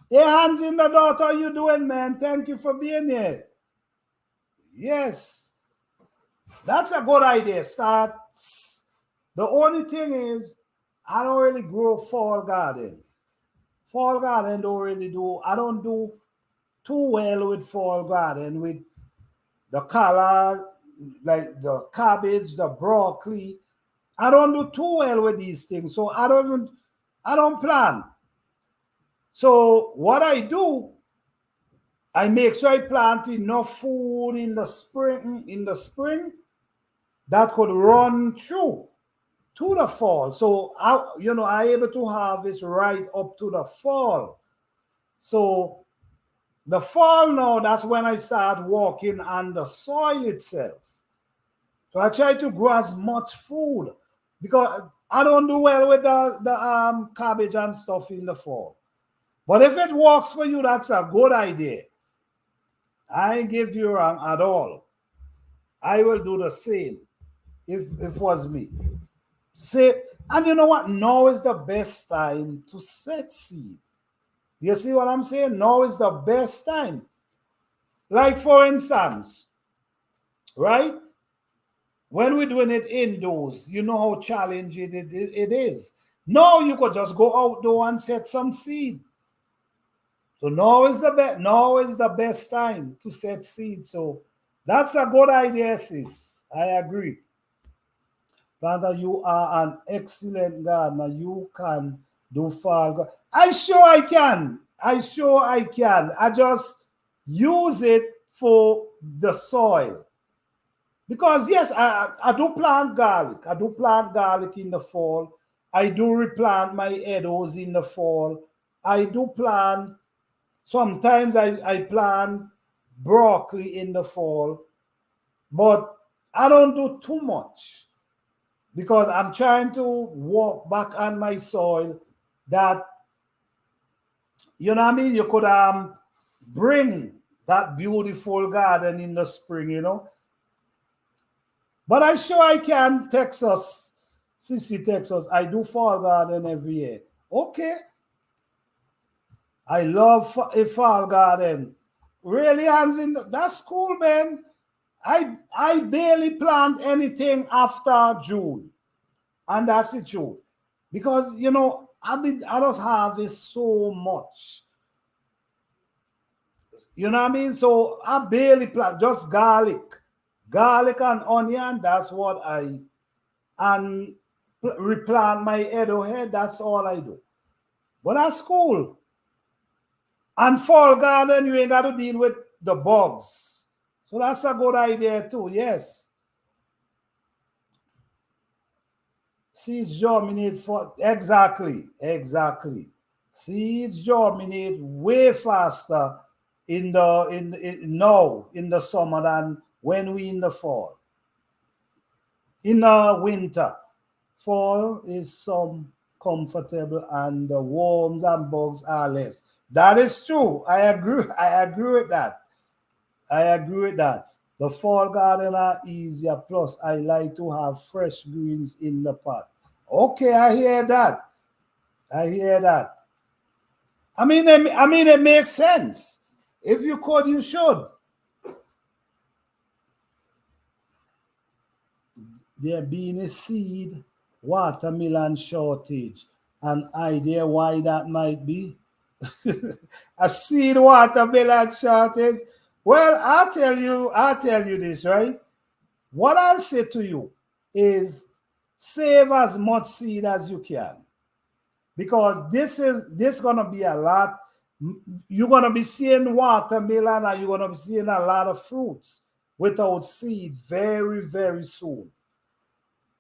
Speaker 1: Hey, hands in the door, how you doing, man? Thank you for being here. Yes, that's a good idea. Start. The only thing is, I don't really grow fall garden. Fall garden don't really do. I don't do too well with fall garden with the color, like the cabbage, the broccoli. I don't do too well with these things, so I don't plan. So what I do, I make sure I plant enough food in the spring that could run through to the fall. So I able to harvest right up to the fall. So the fall now, that's when I start working on the soil itself. So I try to grow as much food because I don't do well with the cabbage and stuff in the fall. But if it works for you, that's a good idea. I ain't give you wrong at all. I will do the same if it was me. Say, and you know what? Now is the best time to set seed. You see what I'm saying? Now is the best time. Like for instance, right? When we're doing it indoors, you know how challenging it is. Now you could just go outdoor and set some seed. So now is the best time to set seed. So that's a good idea, sis. I agree. Father, you are an excellent gardener. You can do fall. I sure I can. I sure I can. I just use it for the soil. Because yes, I do plant garlic. I do plant garlic in the fall. I do replant my meadows in the fall. I do plant, sometimes I plant broccoli in the fall, but I don't do too much because I'm trying to walk back on my soil that, you know what I mean? You could bring that beautiful garden in the spring. But I sure I can, Texas, Sissy, Texas. I do fall garden every year. Okay. I love a fall garden. Really, hands in, that's cool, man. I barely plant anything after June. And that's the truth. Because I just harvest so much. You know what I mean? So I barely plant just garlic. Garlic and onion, that's what and replant my head, that's all I do. But that's cool. And fall garden, you ain't got to deal with the bugs. So that's a good idea too, yes. Seeds germinate for exactly. Seeds germinate way faster in the summer than when we in the fall. In the winter, fall is some comfortable and the worms and bugs are less. That is true. I agree. I agree with that. I agree with that. The fall garden are easier. Plus, I like to have fresh greens in the pot. Okay, I hear that. I hear that. I mean, it makes sense. If you could, you should. There being a seed watermelon shortage. An idea why that might be? A seed watermelon shortage. Well, I'll tell you this, right? What I'll say to you is save as much seed as you can. Because this gonna be a lot. You're gonna be seeing watermelon and you're gonna be seeing a lot of fruits without seed very, very soon.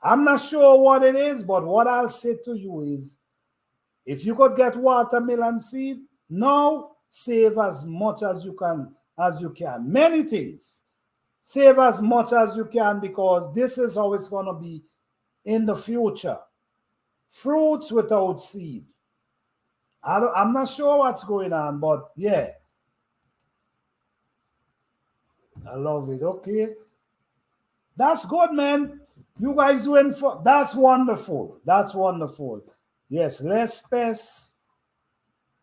Speaker 1: I'm not sure what it is, but what I'll say to you is if you could get watermelon seed, now save as much as you can. Many things. Save as much as you can because this is how it's gonna be in the future. Fruits without seed. I'm not sure what's going on, but yeah, I love it. Okay, that's good, man. You guys doing for that's wonderful. That's wonderful. Yes, less pest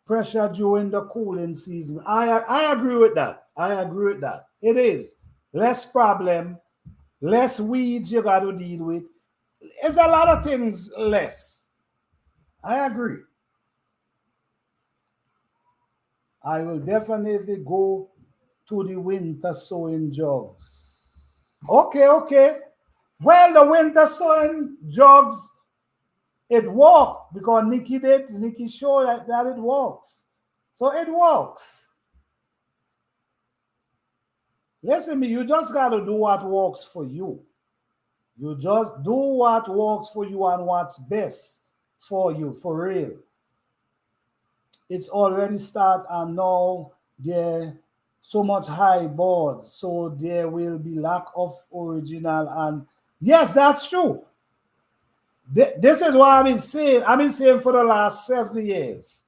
Speaker 1: pressure during the cooling season. I agree with that. I agree with that. It is less problem, less weeds you got to deal with. It's a lot of things less. I agree. I will definitely go to the winter sowing jogs. Okay, okay. Well, the winter sowing jogs, it worked because Nikki did. Nikki showed that it works. So it works. Listen, me, you just got to do what works for you. You just do what works for you and what's best for you, for real. It's already start and now there so much high board, so there will be lack of original. And yes, that's true. This is what I've been saying. I've been saying for the last 7 years.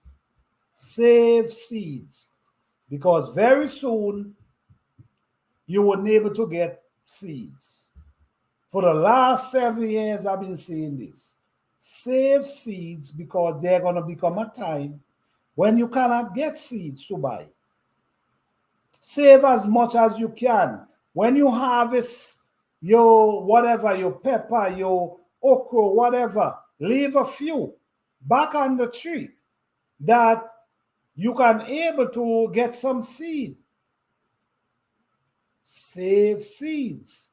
Speaker 1: Save seeds because very soon you will be able to get seeds. For the last 7 years, I've been saying this. Save seeds because there's gonna become a time when you cannot get seeds to buy. Save as much as you can. When you harvest your whatever, your pepper, your okra, whatever, leave a few back on the tree that you can able to get some seed. Save seeds.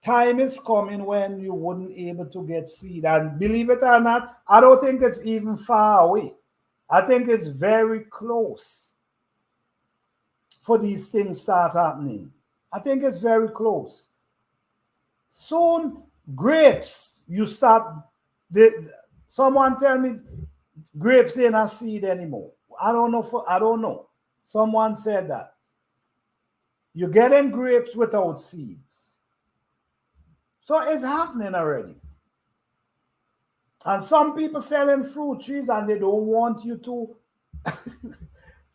Speaker 1: Time is coming when you wouldn't able to get seed. And believe it or not, I don't think it's even far away. I think it's very close for these things start happening. I think it's very close. Soon, grapes, you stop. Someone tell me grapes ain't a seed anymore. I don't know. I don't know. Someone said that. You're getting grapes without seeds. So it's happening already. And some people selling fruit trees and they don't want you to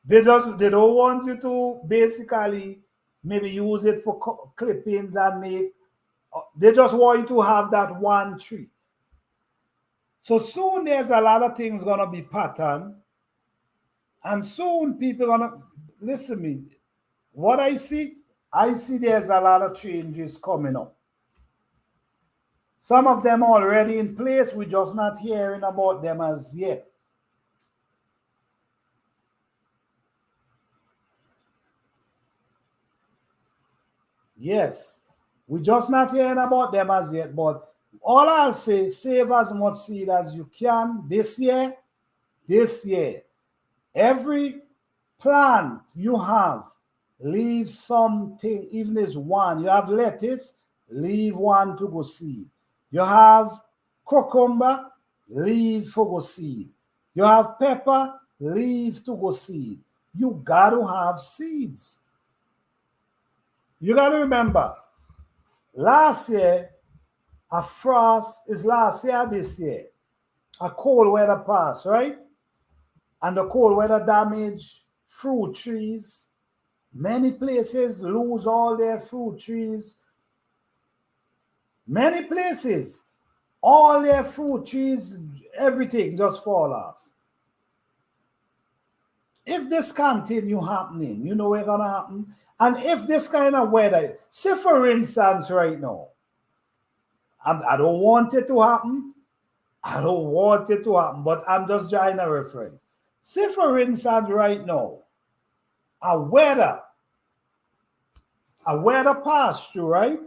Speaker 1: they don't want you to basically maybe use it for clippings and make they just want you to have that one tree. So soon there's a lot of things gonna be patterned, and soon people gonna listen to me. What I see there's a lot of changes coming up. Some of them already in place. We're just not hearing about them as yet. Yes, we're just not hearing about them as yet. But all I'll say, save as much seed as you can this year. This year, every plant you have, leave something, even if it's one. You have lettuce, leave one to go seed. You have cucumber, leave for go seed. You have pepper, leave to go seed. You got to have seeds. You got to remember, last year, a frost is last year, this year. A cold weather pass, right? And the cold weather damage fruit trees. Many places lose all their fruit trees. Many places, all their fruit trees, everything just fall off. if this continue happening, you know what's gonna happen? And if this kind of weather, say for instance, right now, I don't want it to happen. I don't want it to happen, but I'm just trying to reference. Say for instance, right now, a weather pass through, right?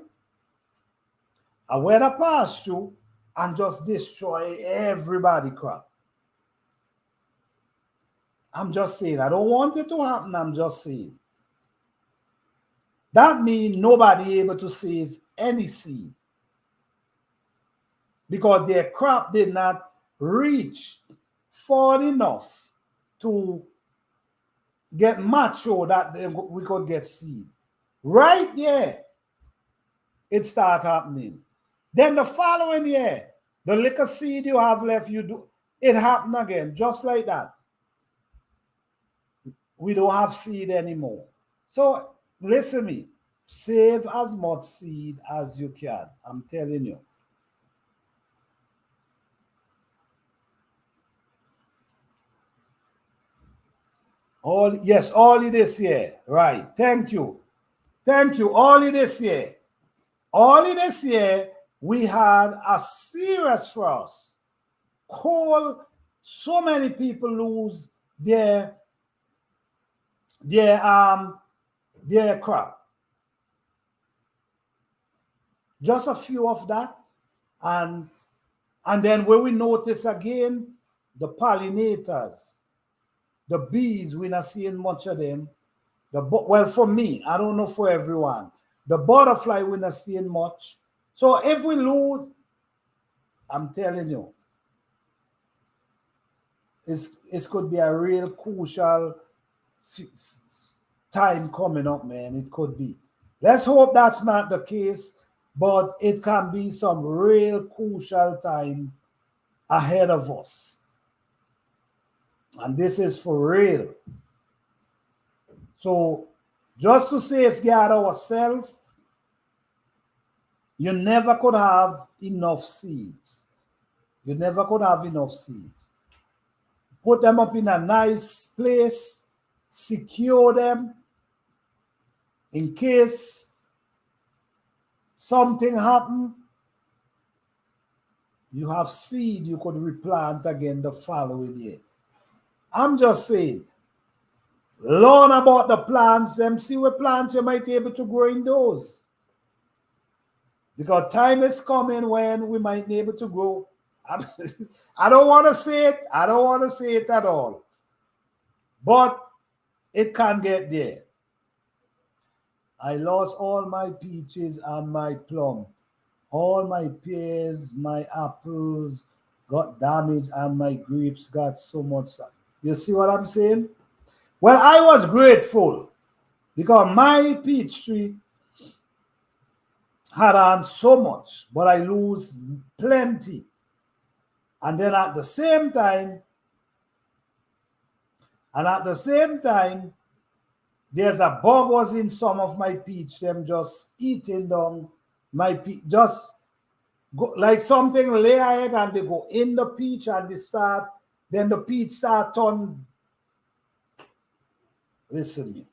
Speaker 1: A weather pass through and just destroy everybody crap. I'm just saying, I don't want it to happen. I'm just saying. That means nobody able to save any seed because their crop did not reach far enough to get mature that we could get seed. Right there, it start happening. Then the following year, the little seed you have left, you do it happen again, just like that. We don't have seed anymore. So listen to me, save as much seed as you can. I'm telling you. All yes, all this year. Right. Thank you. Thank you. All this year. All this year, we had a serious frost. Cold. So many people lose their crop. Just a few of that. And then when we notice again, the pollinators, the bees, we're not seeing much of them. Well, for me, I don't know for everyone. The butterfly, we're not seeing much. So if we lose, I'm telling you, it could be a real crucial time coming up, man. It could be. Let's hope that's not the case, but it can be some real crucial time ahead of us. And this is for real. So just to safeguard ourselves, you never could have enough seeds. You never could have enough seeds. Put them up in a nice place, secure them in case something happen. You have seed you could replant again the following year. I'm just saying, learn about the plants and see what plants you might be able to grow in those. Because time is coming when we might be able to grow. I don't want to say it. I don't want to say it at all. But it can get there. I lost all my peaches and my plum. All my pears, my apples got damaged and my grapes got so much. You see what I'm saying? Well, I was grateful because my peach tree had on so much, but I lose plenty. And then at the same time, there's a bug was in some of my peach, them just eating down my peach, just go, like something lay egg and they go in the peach and then the peach start turn. Listen me.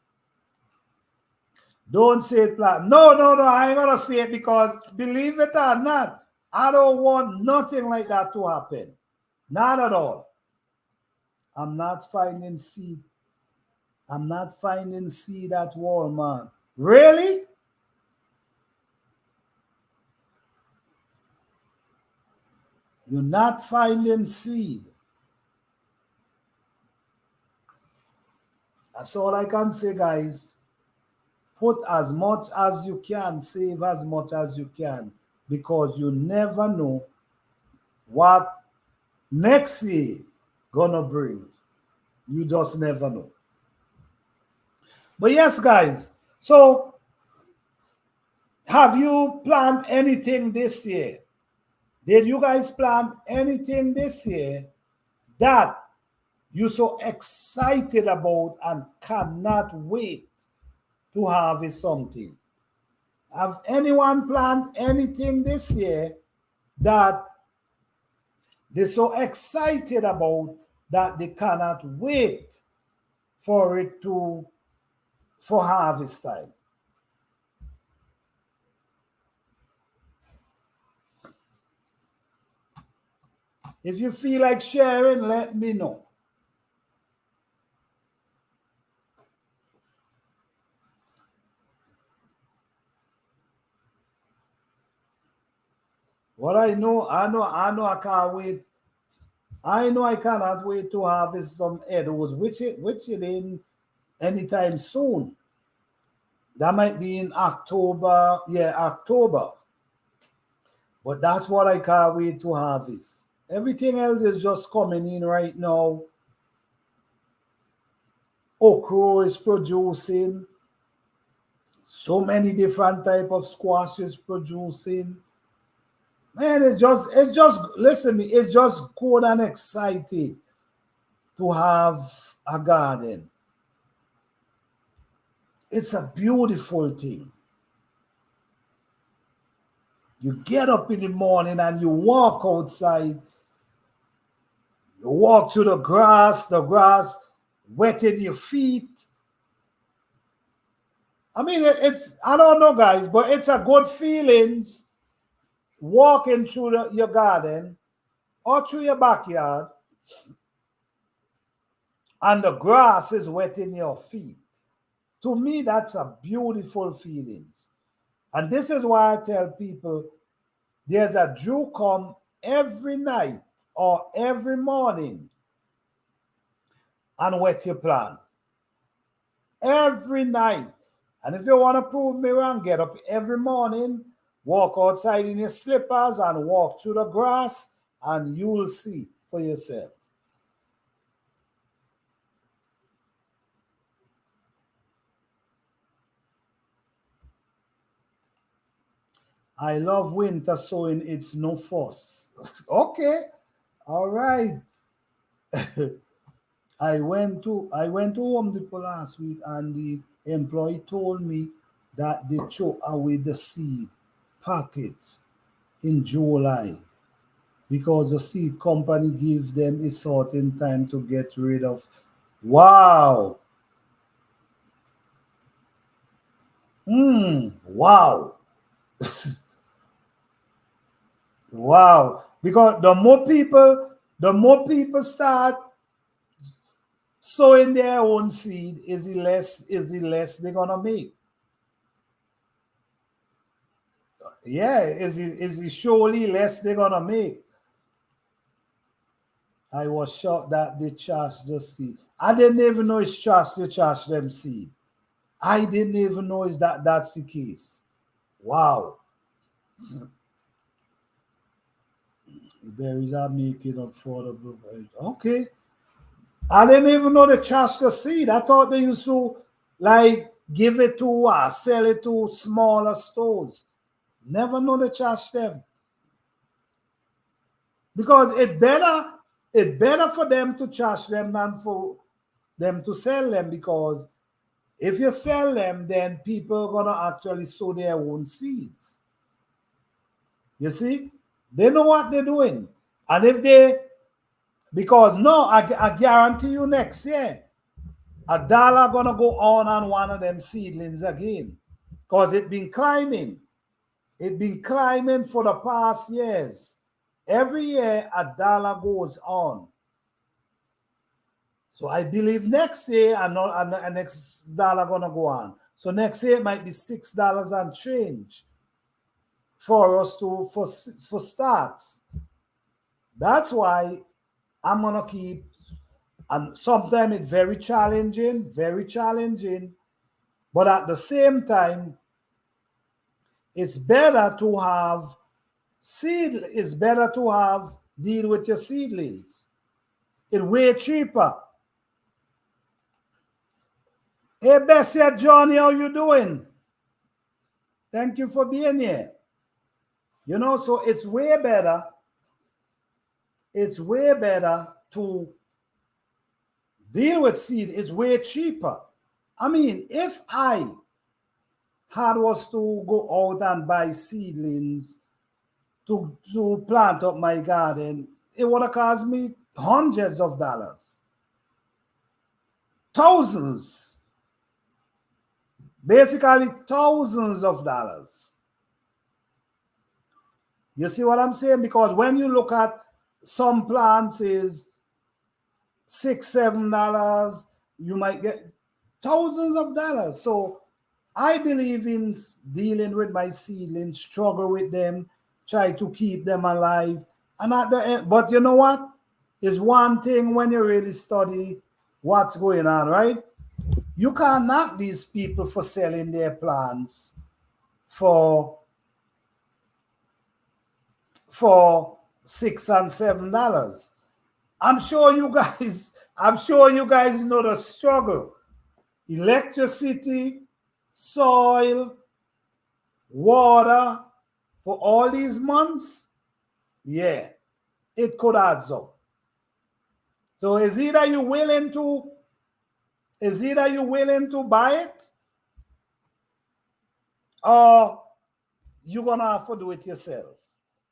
Speaker 1: Don't say it like, no, I ain't gonna say it because believe it or not, I don't want nothing like that to happen. Not at all. I'm not finding seed. I'm not finding seed at Walmart. Really? You're not finding seed. That's all I can say, guys. Put as much as you can, save as much as you can, because you never know what next year gonna bring. You just never know. But yes, guys, so have you planned anything this year? Did you guys plan anything this year that you're so excited about and cannot wait to harvest something? Have anyone planned anything this year that they're so excited about that they cannot wait for it to for harvest time. If you feel like sharing, let me know. What I know I can't wait. I know I cannot wait to harvest some edibles, which it in anytime soon. That might be in October, yeah, October. But that's what I can't wait to harvest. Everything else is just coming in right now. Okra is producing. So many different type of squashes producing. Man, it's just listen me, it's just good and exciting to have a garden. It's a beautiful thing. You get up in the morning and you walk outside, you walk to the grass wetting your feet. I mean, it's, I don't know, guys, but it's a good feelings walking through your garden or through your backyard and the grass is wetting your feet. To me, that's a beautiful feeling. And this is why I tell people there's a Jew come every night or every morning and wet your plant. Every night. And if you want to prove me wrong, get up every morning, walk outside in your slippers and walk through the grass, and you'll see for yourself. I love winter sowing, it's no fuss. Okay, all right. I went to Home Depot last week and the employee told me that they throw away the seed packets in July because the seed company gives them a certain time to get rid of. Wow. Wow. Wow. Because the more people start sowing their own seed, is the less they're gonna make. Yeah, is it surely less they're gonna make. I was shocked that they charged the seed. I didn't even know it's charged they charge them seed. I didn't even know is that's the case. Wow. Berries are making up for the okay. I didn't even know they charged the seed. I thought they used to like give it to sell it to smaller stores. Never know they charge them. Because it better for them to charge them than for them to sell them, because if you sell them, then people are gonna actually sow their own seeds. You see, they know what they're doing, and if they because no, I guarantee you next year $1 gonna go on one of them seedlings again, because it been climbing. It been climbing for the past years. Every year $1 goes on. So I believe next year and next dollar gonna go on. So next year it might be $6 and change for us to for starts. That's why I'm gonna keep. And sometimes it's very challenging. But at the same time, it's better to have seed. It's better to have deal with your seedlings. It's way cheaper. Hey, Bessie and Johnny, how you doing? Thank you for being here. So it's way better. It's way better to deal with seed. It's way cheaper. I mean, if I had was to go out and buy seedlings to plant up my garden, it would have cost me hundreds of dollars. thousands, basically thousands of dollars. You see what I'm saying? Because when you look at some plants is $6, $7, you might get thousands of dollars. So I believe in dealing with my seedlings, struggle with them, try to keep them alive. And at the end, but you know what? It's one thing when you really study what's going on, right? You can't knock these people for selling their plants for $6 and $7. I'm sure you guys know the struggle. Electricity, soil, water for all these months. Yeah, it could add up. So is either you willing to buy it, or you're gonna have to do it yourself.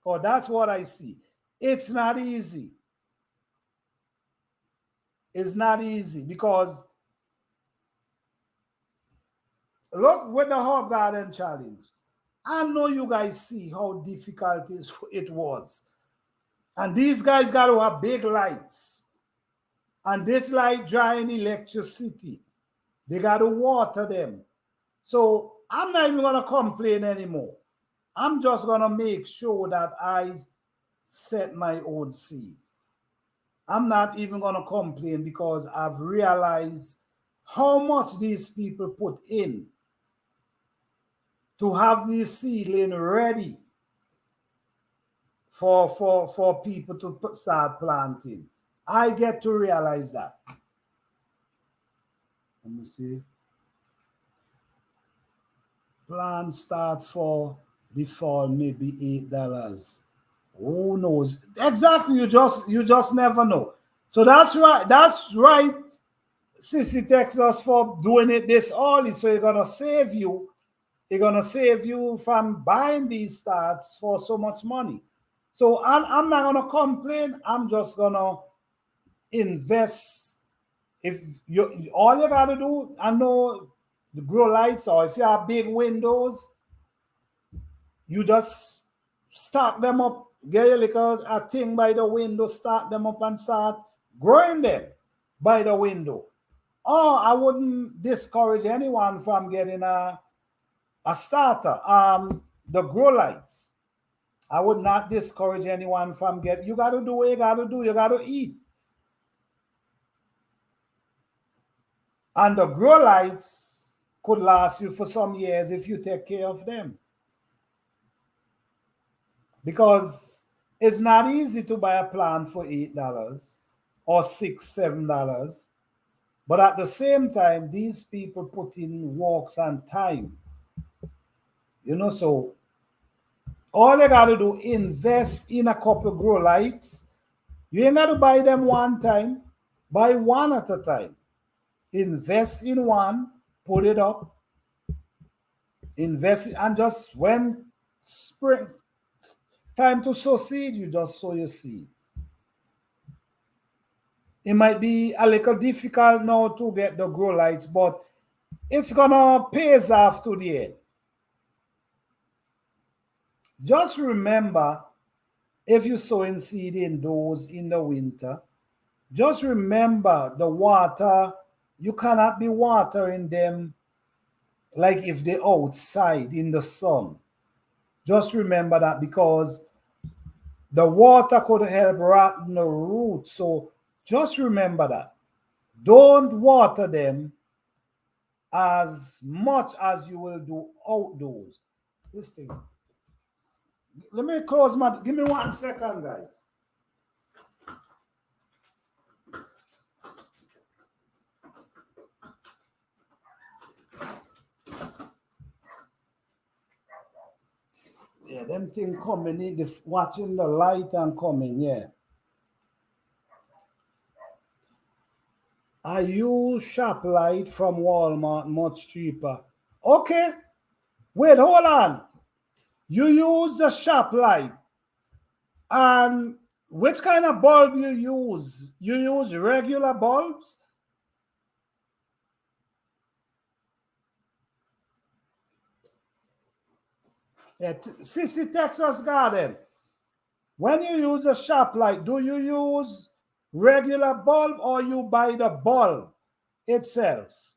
Speaker 1: Or that's what I see. It's not easy. It's not easy because look with the Herb Garden Challenge. I know you guys see how difficult it was. And these guys got to have big lights. And this light drawing electricity. They got to water them. So I'm not even going to complain anymore. I'm just going to make sure that I set my own seed. I'm not even going to complain because I've realized how much these people put in to have this seedling ready for people to start planting. I get to realize that. Let me see. Plants start for the fall, maybe $8. Who knows? Exactly, you just never know. So that's right. That's right. Sissy texts us for doing it this early. So it's gonna save you. It's gonna save you from buying these starts for so much money. So I'm not gonna complain. I'm just gonna invest. If you all you gotta do, I know the grow lights, or if you have big windows, you just stack them up, get a little a thing by the window, stack them up and start growing them by the window. Or I wouldn't discourage anyone from getting a starter. The grow lights. I would not discourage anyone from getting. You got to do what you got to do. You got to eat. And the grow lights could last you for some years if you take care of them. Because it's not easy to buy a plant for $8 or $6, $7. But at the same time, these people put in works and time. So all you got to do, invest in a couple grow lights. You ain't got to buy them one time. Buy one at a time. Invest in one, put it up, invest, and just when spring time to sow seed, you just sow your seed. It might be a little difficult now to get the grow lights, but it's gonna pay off to the end. Just remember, if you're sowing seed indoors in the winter, just remember the water, you cannot be watering them like if they're outside in the sun. Just remember that, because the water could help rotten the roots. So just remember that. Don't water them as much as you will do outdoors. This thing. Let me close give me 1 second, guys. Yeah, them thing coming, watching the light and coming, yeah. I use shop light from Walmart, much cheaper. Okay, wait, hold on. You use the shop light, and which kind of bulb you use? You use regular bulbs? Sissy Texas Garden. When you use a shop light, do you use regular bulb or you buy the bulb itself,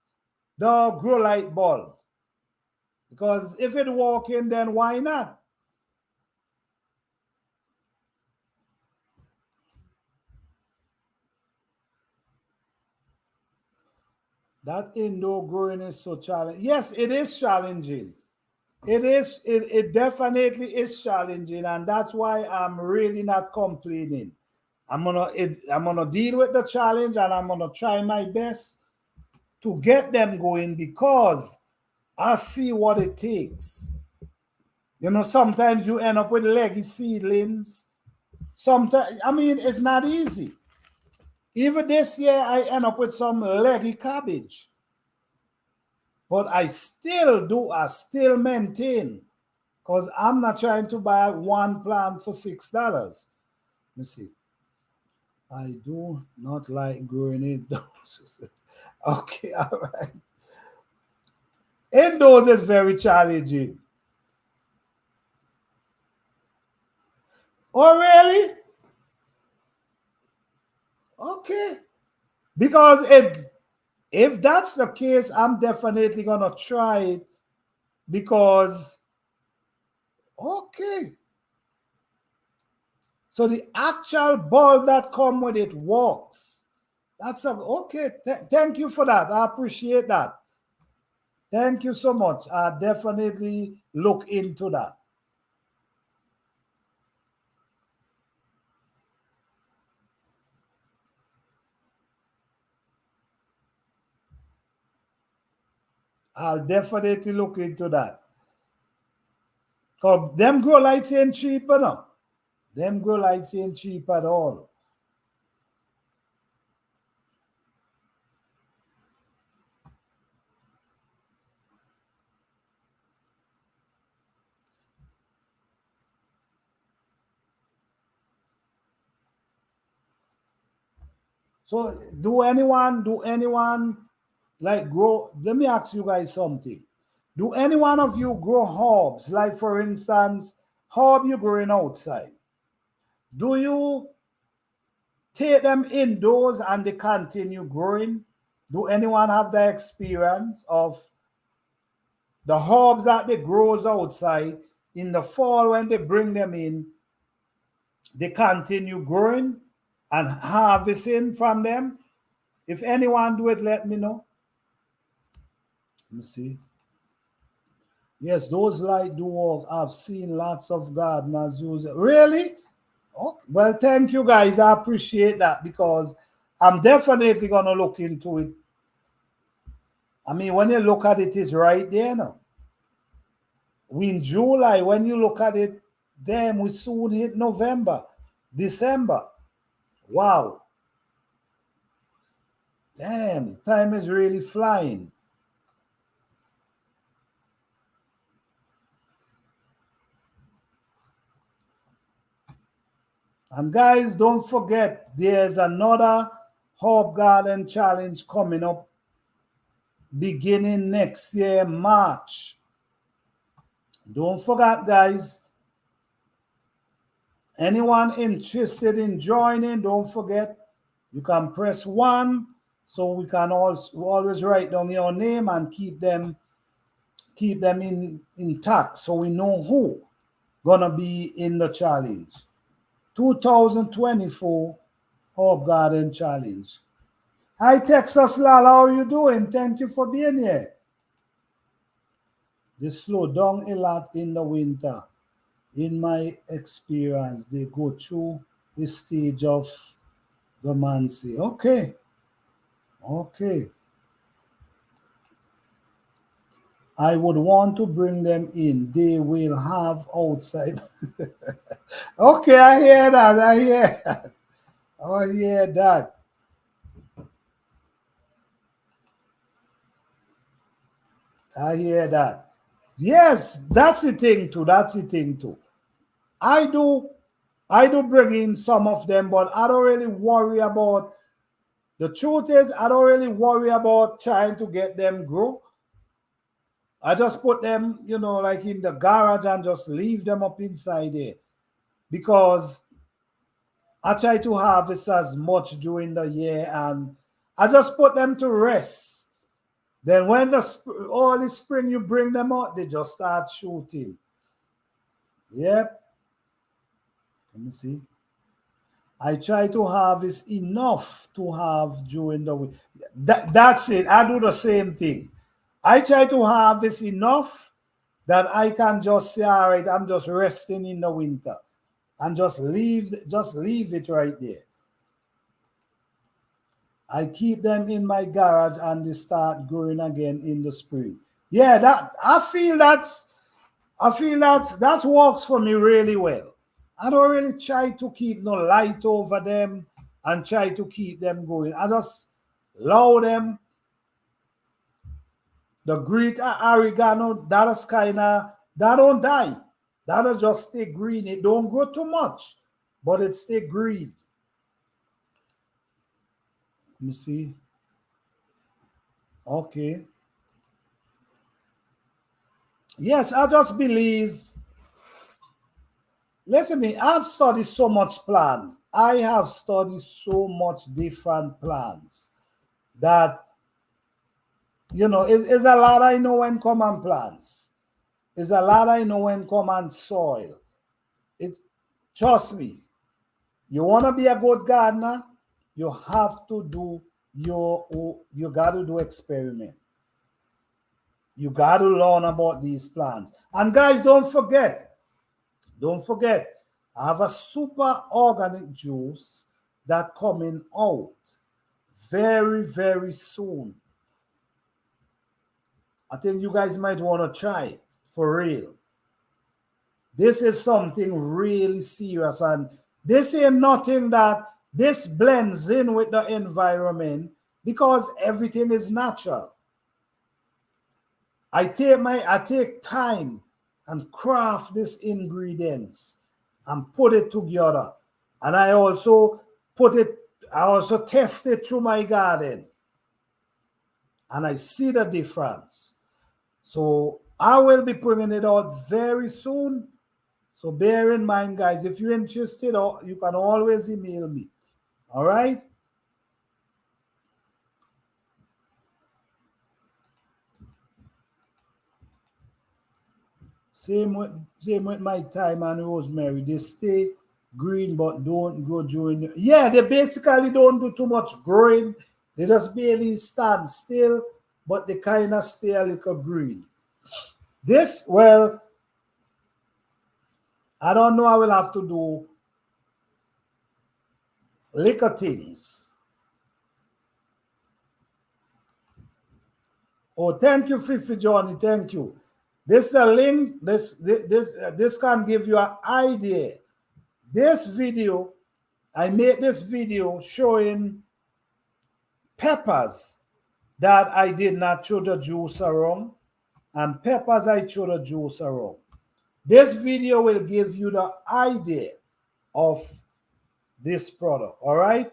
Speaker 1: the grow light bulb? Because if it working, then why not? That indoor growing is so challenging. Yes, it is challenging. It definitely is challenging, and that's why I'm really not complaining. I'm gonna deal with the challenge, and I'm gonna try my best to get them going because I see what it takes. You know, sometimes you end up with leggy seedlings. Sometimes, I mean, it's not easy. Even this year, I end up with some leggy cabbage. But I still maintain because I'm not trying to buy one plant for $6. Let me see. I do not like growing indoors. Okay, all right. Indoors is very challenging. Oh, really? Okay. Because if that's the case, I'm definitely gonna try it because okay. So the actual bulb that come with it works. That's a okay. Thank you for that. I appreciate that. Thank you so much. I definitely look into that. I'll definitely look into that. Cause them grow lights ain't cheap, no. Them grow lights ain't cheap at all. So do anyone like grow? Let me ask you guys something. Do any one of you grow herbs? Like for instance, herb you growing outside. Do you take them indoors and they continue growing? Do anyone have the experience of the herbs that they grows outside in the fall when they bring them in, they continue growing and harvesting from them? If anyone do it, let me know. Let me see. Yes, those light do work. I've seen lots of gardeners use it. Really? Oh, well, thank you guys. I appreciate that because I'm definitely gonna look into it. I mean, when you look at it, it's right there now. We in July, when you look at it, damn, we soon hit November, December. Wow. Damn, time is really flying. And guys, don't forget, there's another Herb Garden Challenge coming up beginning next year, March. Don't forget, guys. Anyone interested in joining, don't forget, you can press 1 so we can always write down your name and keep them intact so we know who gonna be in the challenge. 2024 Herb Garden Challenge. Hi Texas Lala, how are you doing? Thank you for being here. They slow down a lot in the winter. In my experience, they go through the stage of dormancy. Okay, okay. I would want to bring them in. They will have outside. Okay, I hear that. I hear that. I hear that. I hear that. Yes, that's the thing too. That's the thing too. I do I do bring in some of them, but I don't really worry about the truth is I don't really worry about trying to get them grow. I just put them, you know, like in the garage and just leave them up inside there because I try to harvest as much during the year and I just put them to rest. Then when all the spring you bring them out, they just start shooting. Yep. Let me see. I try to harvest enough to have during the week. That's it. I do the same thing. I try to harvest enough that I can just say, all right, I'm just resting in the winter and just leave it right there. I keep them in my garage and they start growing again in the spring. Yeah, I feel that works for me really well. I don't really try to keep no light over them and try to keep them going. I just allow them. The Greek oregano, that don't die. That'll just stay green. It don't grow too much, but it stay green. Let me see. Okay. Yes, I just believe. Listen to me, I've studied so much plant. I have studied so much different plants that, you know, it's a lot I know when come on plants. It's a lot I know when come on soil. Trust me, you want to be a good gardener, you have to do you got to do experiment. You got to learn about these plants. And guys, don't forget, I have a super organic juice that coming out very, very soon. I think you guys might want to try it for real. This is something really serious, and this ain't nothing that this blends in with the environment because everything is natural. I take time and craft these ingredients and put it together. And I also test it through my garden. And I see the difference. So I will be bringing it out very soon. So bear in mind, guys, if you're interested, you can always email me. All right? Same with my thyme and rosemary. They stay green but don't grow during yeah, they basically don't do too much growing. They just barely stand still, but they kind of stay a little green. Well, I don't know. I will have to do liquor things. Oh, thank you, Fifi Johnny. Thank you. This is a link. This can give you an idea. This video, I made this video showing peppers that I did not throw the juice around and peppers I throw the juice around. This video will give you the idea of this product, all right?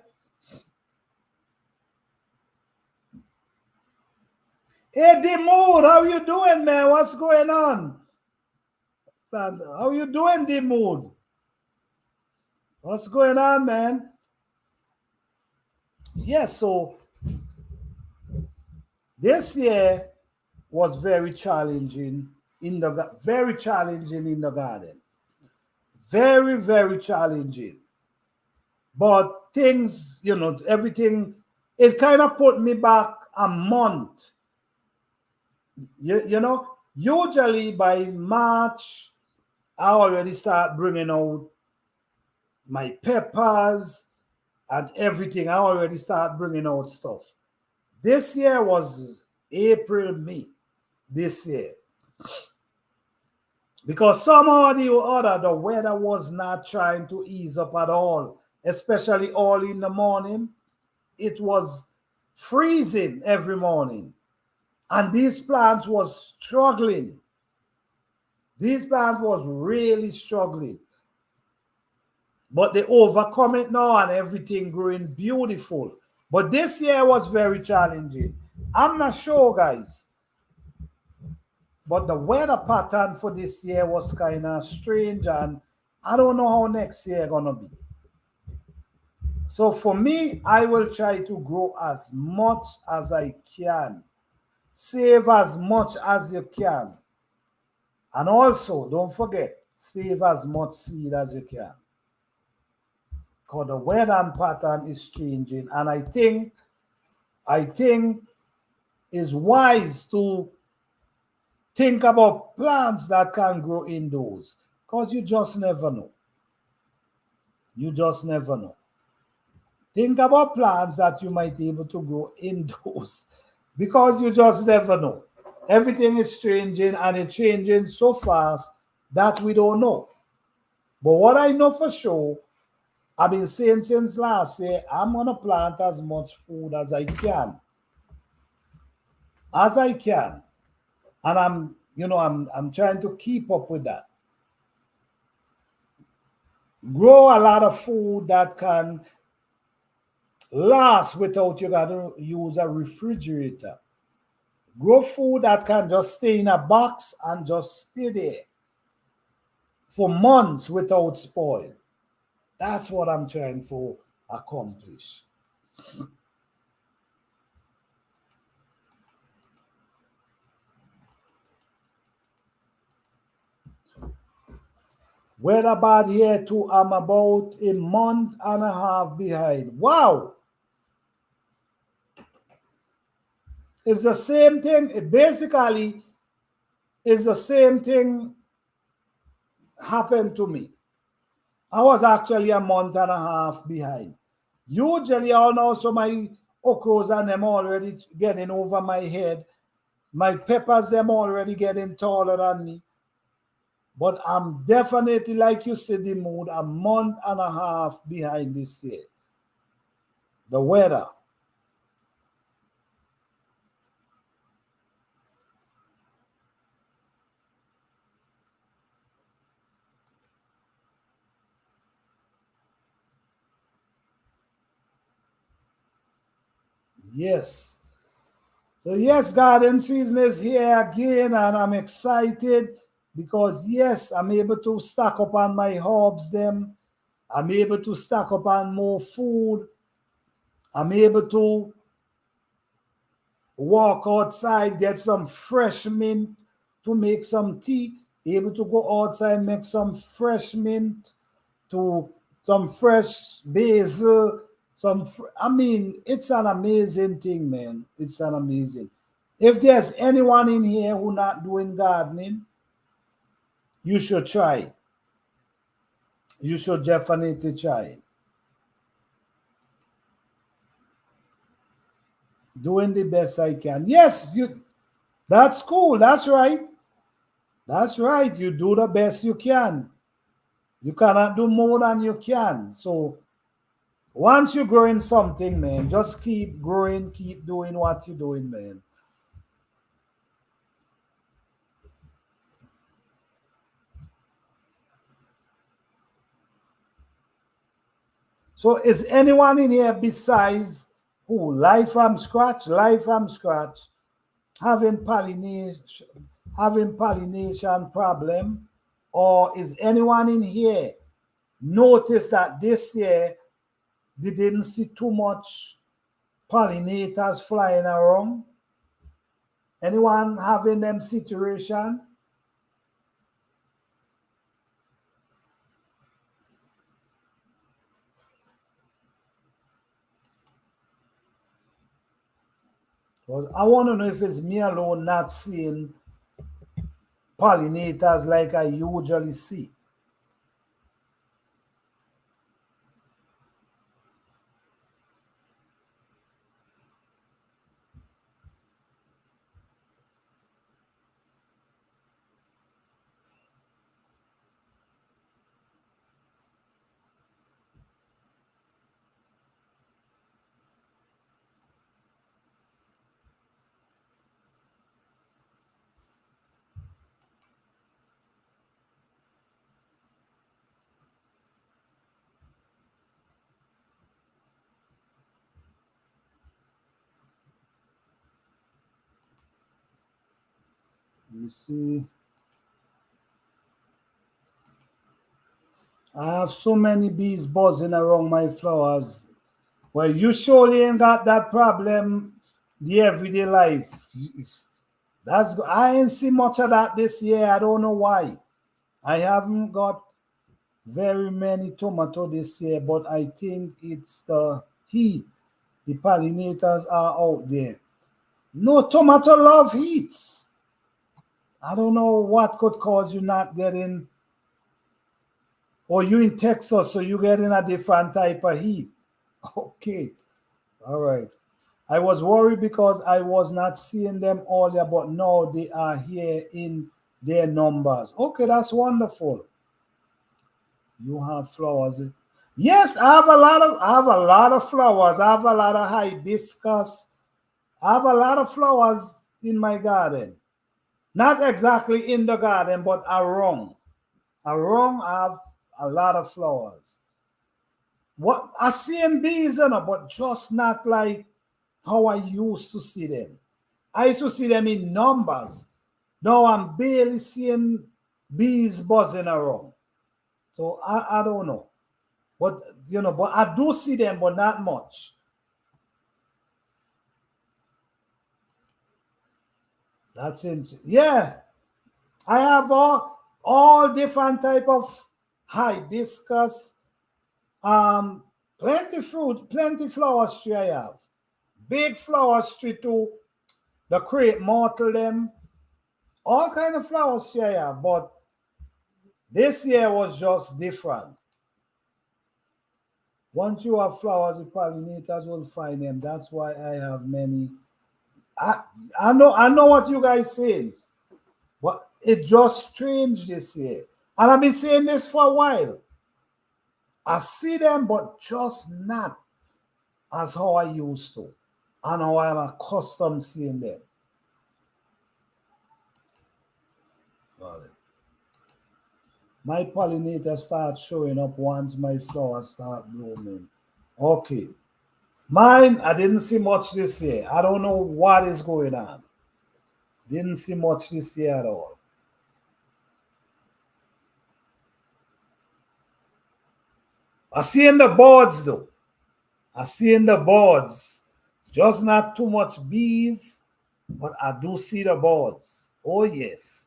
Speaker 1: Hey, D-Mood, how you doing, man? What's going on? How you doing, D-Mood? What's going on, man? Yes, so this year was very challenging in the garden. Very, very challenging. But things, you know, everything, it kind of put me back a month. You know, usually by March, I already start bringing out my peppers and everything. I already start bringing out stuff. This year was April, May, this year. Because somehow or the other, the weather was not trying to ease up at all, especially early in the morning. It was freezing every morning. And these plants was struggling. These plants was really struggling. But they overcome it now and everything growing beautiful. But this year was very challenging. I'm not sure, guys. But the weather pattern for this year was kind of strange, and I don't know how next year gonna be. So for me, I will try to grow as much as I can, save as much as you can, and also don't forget, save as much seed as you can. Because the weather pattern is changing, and I think it's wise to think about plants that can grow indoors. Because you just never know. You just never know. Think about plants that you might be able to grow indoors because you just never know. Everything is changing and it's changing so fast that we don't know. But what I know for sure, I've been saying since last year, I'm gonna plant as much food as I can, and I'm trying to keep up with that. Grow a lot of food that can last without you gotta use a refrigerator. Grow food that can just stay in a box and just stay there for months without spoil. That's what I'm trying to accomplish. Where about here too? I'm about a month and a half behind. Wow, it's the same thing. It basically is the same thing happened to me. I was actually a month and a half behind. Usually, I know so my okras and them already getting over my head. My peppers, them already getting taller than me. But I'm definitely, like you said, the mood, a month and a half behind this year. The weather. Yes. So yes, garden season is here again, and I'm excited because yes, I'm able to stack up on my herbs them. I'm able to stack up on more food. I'm able to walk outside, get some fresh mint to make some tea. Able to go outside, make some fresh mint to some fresh basil. I mean, it's an amazing thing, man. It's an amazing. If there's anyone in here who not doing gardening, you should try it. You should definitely try it. Doing the best I can. Yes, you. That's cool. That's right. That's right. You do the best you can. You cannot do more than you can. So once you're growing something, man, just keep growing, keep doing what you're doing, man. So is anyone in here besides who life from scratch, having pollination problem, or is anyone in here notice that this year they didn't see too much pollinators flying around? Anyone having them situation? Because I want to know if it's me alone not seeing pollinators like I usually see. You see, I have so many bees buzzing around my flowers. Well, you surely ain't got that problem the everyday life. That's I ain't see much of that this year. I don't know why. I haven't got very many tomato this year, but I think it's the heat. The pollinators are out there. No tomato love heats. I don't know what could cause you not getting, or you in Texas, so you getting a different type of heat. Okay, all right. I was worried because I was not seeing them earlier, but now they are here in their numbers. Okay, that's wonderful. You have flowers. Yes, I have a lot of flowers. I have a lot of hibiscus. I have a lot of flowers in my garden. Not exactly in the garden, but around. Around I have a lot of flowers. What I see in bees, but just not like how I used to see them. I used to see them in numbers. Now I'm barely seeing bees buzzing around. So I don't know. But but I do see them, but not much. That's it. Yeah. I have all different type of hibiscus, um, plenty fruit, plenty flowers tree I have. Big flowers tree too. The crepe myrtle them. All kind of flowers tree I have. But this year was just different. Once you have flowers, the pollinators will find them. That's why I have many. I I know what you guys saying, but it just strange this year. And I've been saying this for a while. I see them, but just not as how I used to, and how I'm accustomed seeing them. Got it. My pollinator start showing up once my flowers start blooming. Okay. Mine, I didn't see much this year. I don't know what is going on. Didn't see much this year at all. I see in the boards though. I see in the boards. Just not too much bees, but I do see the boards. Oh yes.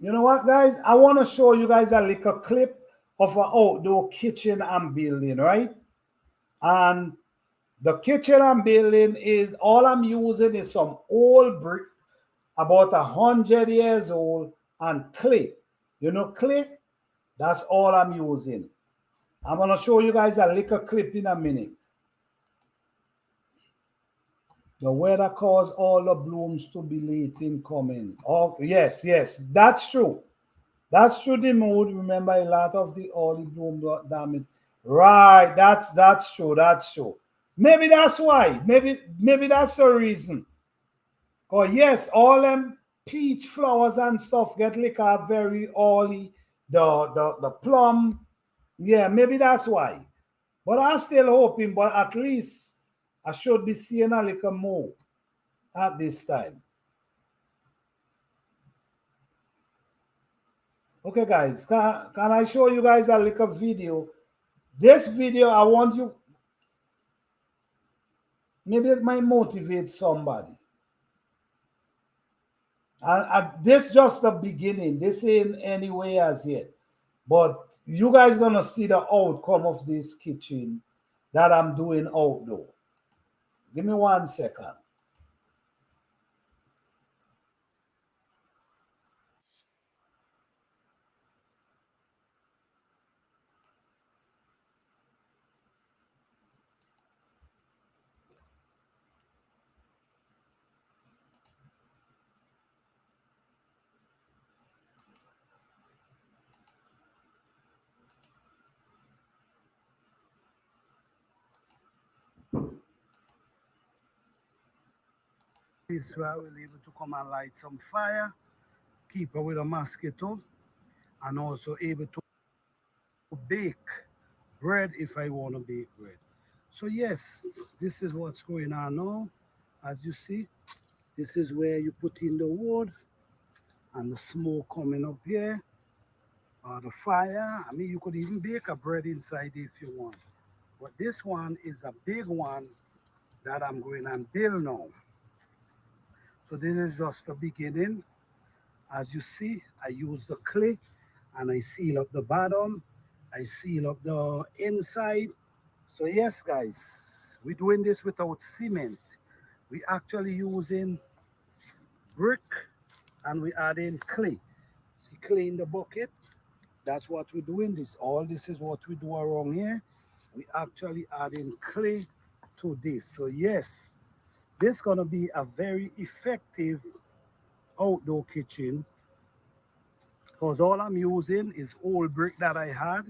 Speaker 1: You know what, guys? I want to show you guys a little clip of an outdoor kitchen I'm building, right? And the kitchen I'm building is all I'm using is some old brick, about 100 years old, and clay. You know, clay? That's all I'm using. I'm gonna show you guys a little clip in a minute. The weather caused all the blooms to be late in coming. Oh, yes, yes, that's true. That's true. The mood. Remember, a lot of the olive bloom got damaged. Right. That's true. That's true. Maybe that's why. Maybe that's the reason. Oh yes, all them peach flowers and stuff get like a very oily. The plum. Yeah, maybe that's why. But I'm still hoping. But at least I should be seeing a little more at this time. Okay, guys, can I show you guys a little video? This video, I want you, maybe it might motivate somebody. And this just the beginning. This ain't anyway as yet. But you guys gonna see the outcome of this kitchen that I'm doing outdoor. Give me 1 second. This way I will be able to come and light some fire, keep away the mosquito, and also able to bake bread if I want to bake bread. So yes, this is what's going on now. As you see, this is where you put in the wood and the smoke coming up here, or the fire. I mean, you could even bake a bread inside if you want. But this one is a big one that I'm going and build now. So this is just the beginning. As you see, I use the clay and I seal up the bottom. I seal up the inside. So yes, guys, we're doing this without cement. We actually using brick and we adding clay. See clay in the bucket. That's what we're doing. This is what we do around here. We actually adding clay to this. So yes, this is gonna be a very effective outdoor kitchen because all I'm using is old brick that I had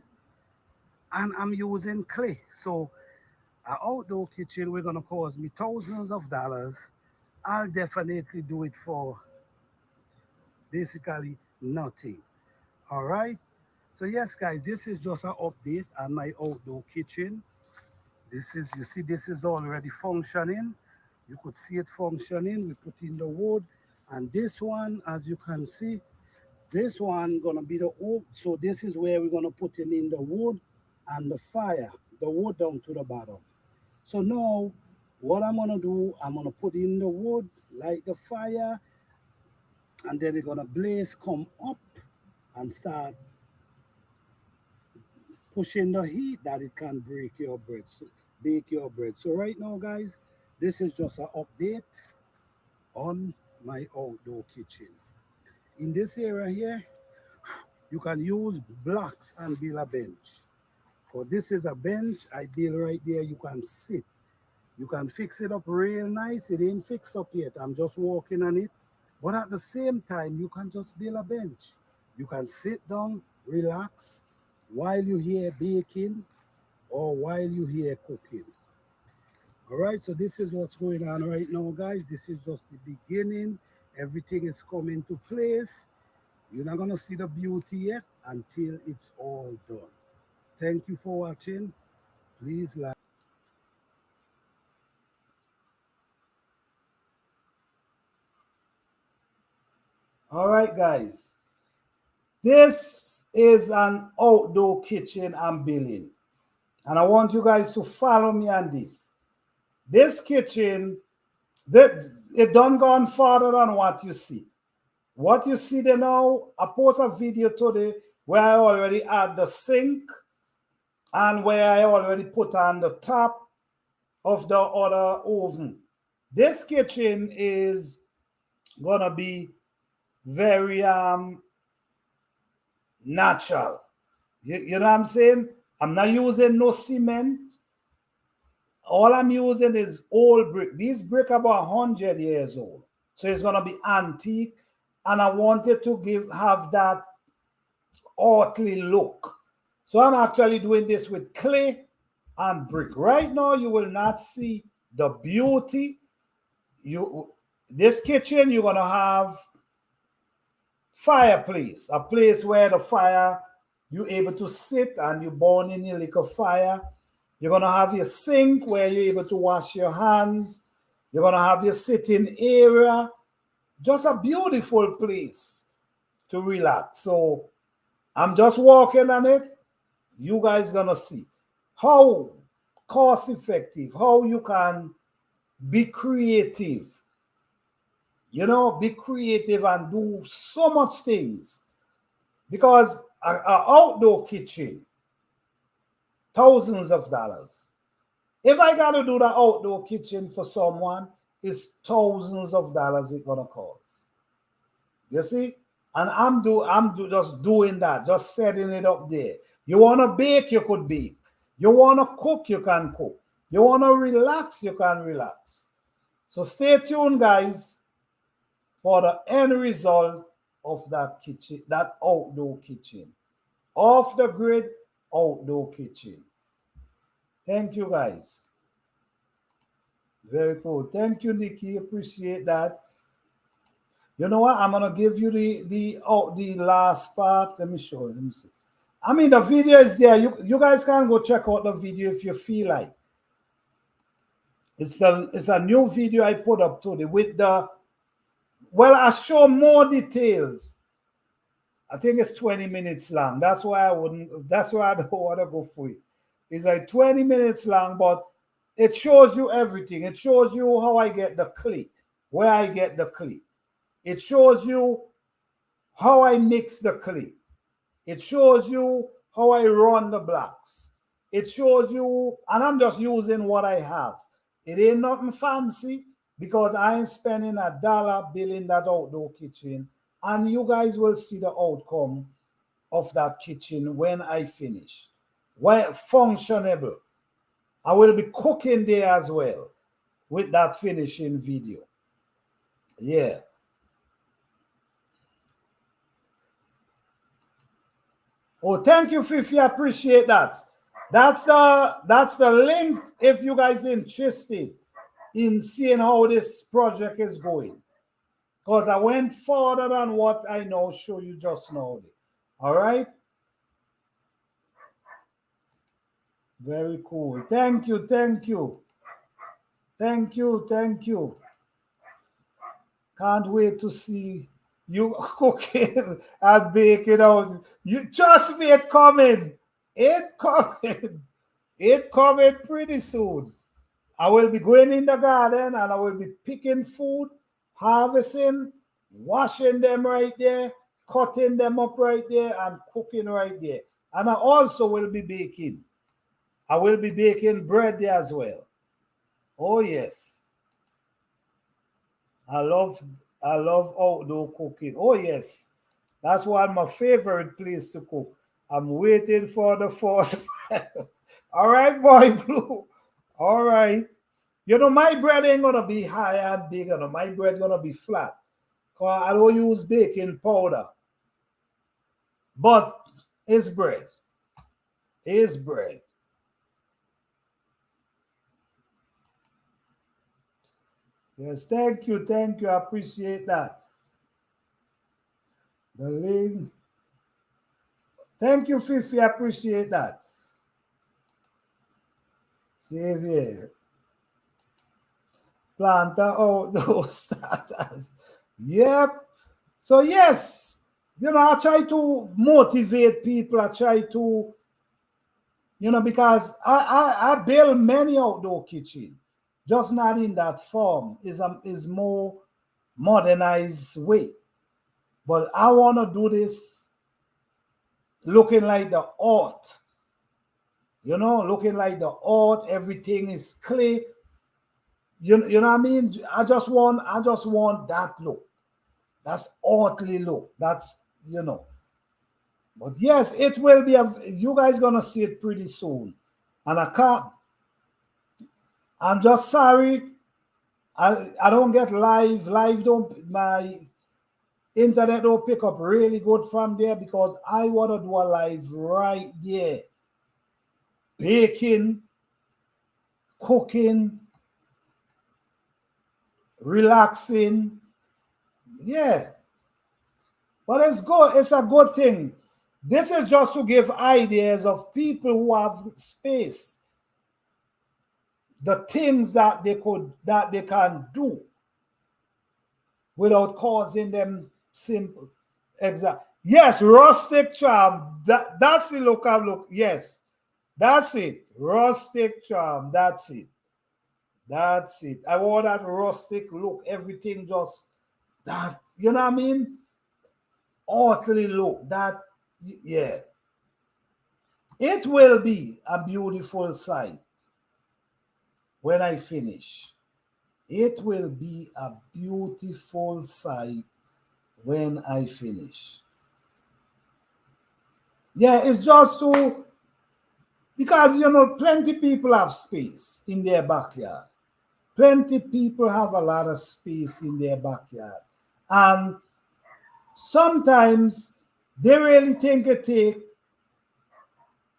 Speaker 1: and I'm using clay. So an outdoor kitchen we're gonna cost me thousands of dollars. I'll definitely do it for basically nothing. All right. So yes, guys, this is just an update on my outdoor kitchen. This is, you see, this is already functioning. You could see it functioning. We put in the wood, and this one, as you can see, this one gonna be the wood. So this is where we're gonna put in the wood and the fire, the wood down to the bottom. So now, what I'm gonna do, I'm gonna put in the wood, light the fire, and then it's gonna blaze, come up, and start pushing the heat that it can break your bread, bake your bread. So right now, guys, this is just an update on my outdoor kitchen. In this area here, you can use blocks and build a bench. For this is a bench I build right there. You can sit. You can fix it up real nice. It ain't fixed up yet. I'm just working on it. But at the same time, you can just build a bench. You can sit down, relax, while you here baking or while you here cooking. All right, so this is what's going on right now, guys. This is just the beginning. Everything is coming to place. You're not gonna see the beauty yet until it's all done. Thank you for watching. Please like. All right, guys. This is an outdoor kitchen I'm building. And I want you guys to follow me on this. This kitchen, it done gone farther than what you see. What you see there now, I post a video today where I already add the sink and where I already put on the top of the other oven. This kitchen is gonna be very natural. You know what I'm saying? I'm not using no cement. All I'm using is old brick. These brick about 100 years old. So it's gonna be antique. And I wanted to have that earthly look. So I'm actually doing this with clay and brick. Right now, you will not see the beauty. This kitchen, you're gonna have fireplace, a place where the fire, you're able to sit and you burn in your little fire. You're gonna have your sink where you're able to wash your hands. You're gonna have your sitting area. Just a beautiful place to relax. So I'm just working on it. You guys gonna see how cost effective, how you can be creative. You know, be creative and do so much things. Because an outdoor kitchen, thousands of dollars. If I gotta do the outdoor kitchen for someone, it's thousands of dollars it's gonna cost. You see? And just doing that, just setting it up there. You wanna bake, you could bake. You wanna cook, you can cook. You wanna relax, you can relax. So stay tuned, guys, for the end result of that kitchen, that outdoor kitchen. Off the grid outdoor kitchen. Thank you, guys. Very cool. Thank you, Nikki. Appreciate that. You know what? I'm gonna give you the last part. Let me show you. Let me see. I mean, the video is there. You guys can go check out the video if you feel like. It's a new video I put up today with the, well, I show more details. I think it's 20 minutes long. That's why I don't want to go for it. It's like 20 minutes long, but it shows you everything. It shows you how I get the clay, where I get the clay. It shows you how I mix the clay. It shows you how I run the blocks. It shows you, and I'm just using what I have. It ain't nothing fancy because I ain't spending $1 building that outdoor kitchen. And you guys will see the outcome of that kitchen when I finish. Well, functionable. I will be cooking there as well with that finishing video. Yeah. Oh, thank you, Fifi. I appreciate that. That's the link if you guys are interested in seeing how this project is going. Because I went further than what I know show you just now. All right. Very cool. Thank you. Thank you. Thank you. Thank you. Can't wait to see you cooking and baking out. You trust me, it's coming. It's coming. It's coming pretty soon. I will be going in the garden and I will be picking food, harvesting, washing them right there, cutting them up right there, and cooking right there. And I also will be baking. I will be baking bread there as well. Oh yes. I love outdoor cooking. Oh yes. That's one of my favorite place to cook. I'm waiting for the first. All right, boy blue. All right. You know, my bread ain't gonna be high and big. You know, my bread gonna be flat. Cause I don't use baking powder. But it's bread. It's bread. Yes, thank you, thank you. I appreciate that. The link. Thank you, Fifi. I appreciate that. Save here. Planter outdoor starters. Yep. So yes, you know, I try to motivate people. I try to, you know, because I build many outdoor kitchen, just not in that form. Is more modernized way. But I want to do this looking like the art. You know, looking like the art, everything is clay. You know what I mean? I just want that look. That's artly look. That's, you know. But yes, it will be you guys gonna see it pretty soon. And I'm just sorry. I don't get live. Live don't my internet don't pick up really good from there because I want to do a live right there. Baking, cooking, relaxing. Yeah. But it's good. It's a good thing. This is just to give ideas of people who have space. The things that they can do without causing them simple. Exact. Yes, rustic charm. That's the local look. Yes. That's it. Rustic charm. That's it. That's it. I want that rustic look. Everything just that, you know what I mean? Artly look. That, yeah. It will be a beautiful sight when I finish. It will be a beautiful sight when I finish. Yeah, it's just to, because, you know, plenty people have space in their backyard. Plenty people have a lot of space in their backyard. And sometimes they really think it take.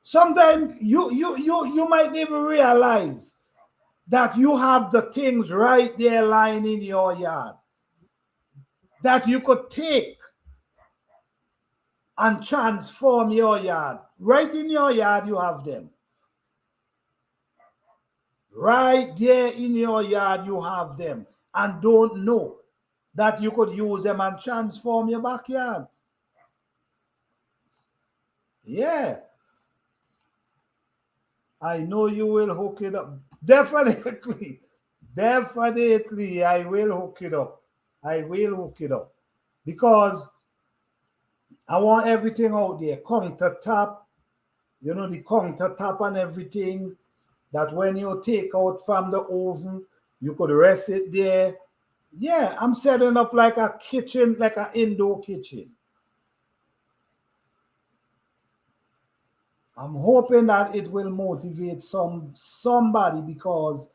Speaker 1: Sometimes you might even realize that you have the things right there lying in your yard that you could take and transform your yard. Right in your yard, you have them. Right there in your yard, you have them. And don't know that you could use them and transform your backyard. Yeah, I know you will hook it up. Definitely. Definitely, I will hook it up. I will hook it up. Because I want everything out there. Countertop, the countertop and everything that when you take out from the oven, you could rest it there. Yeah, I'm setting up like a kitchen, like an indoor kitchen. I'm hoping that it will motivate somebody because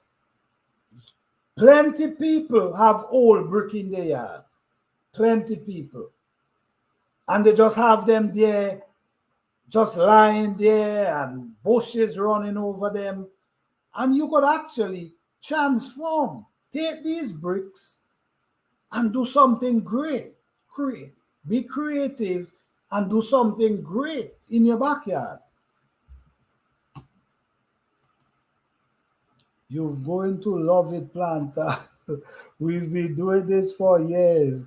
Speaker 1: plenty people have old brick in their yard. Plenty people. And they just have them there, just lying there and bushes running over them. And you could actually transform, take these bricks and do something great. Create, be creative and do something great in your backyard. You're going to love it, planter. We've been doing this for years.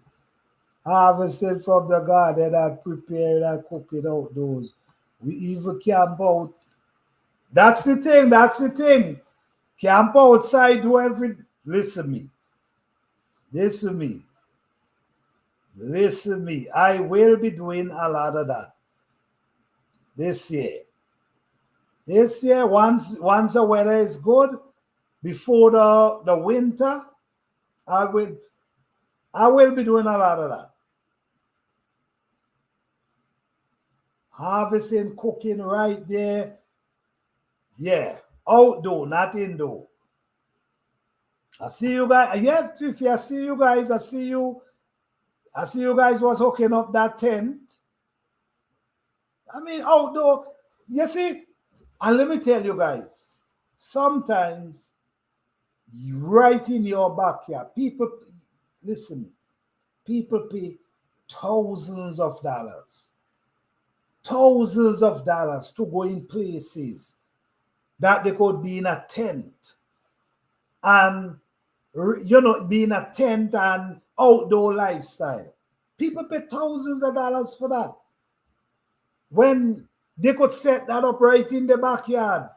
Speaker 1: Harvested from the garden and prepared and cooking out those. We even camp out. That's the thing. That's the thing. Camp outside, do every. Listen me. Listen me. Listen me. I will be doing a lot of that this year. This year, once the weather is good, before the winter, I will I will be doing a lot of that. Harvesting, cooking right there. Yeah. Outdoor, not indoor. I see you guys. Yeah, Tiffy, I see you guys. I see you. I see you guys was hooking up that tent. I mean, outdoor. You see, and let me tell you guys, sometimes right in your backyard, people listen, people pay thousands thousands of dollars to go in places that they could be in a tent and be in a tent and outdoor lifestyle. People pay thousands of dollars for that when they could set that up right in the backyard.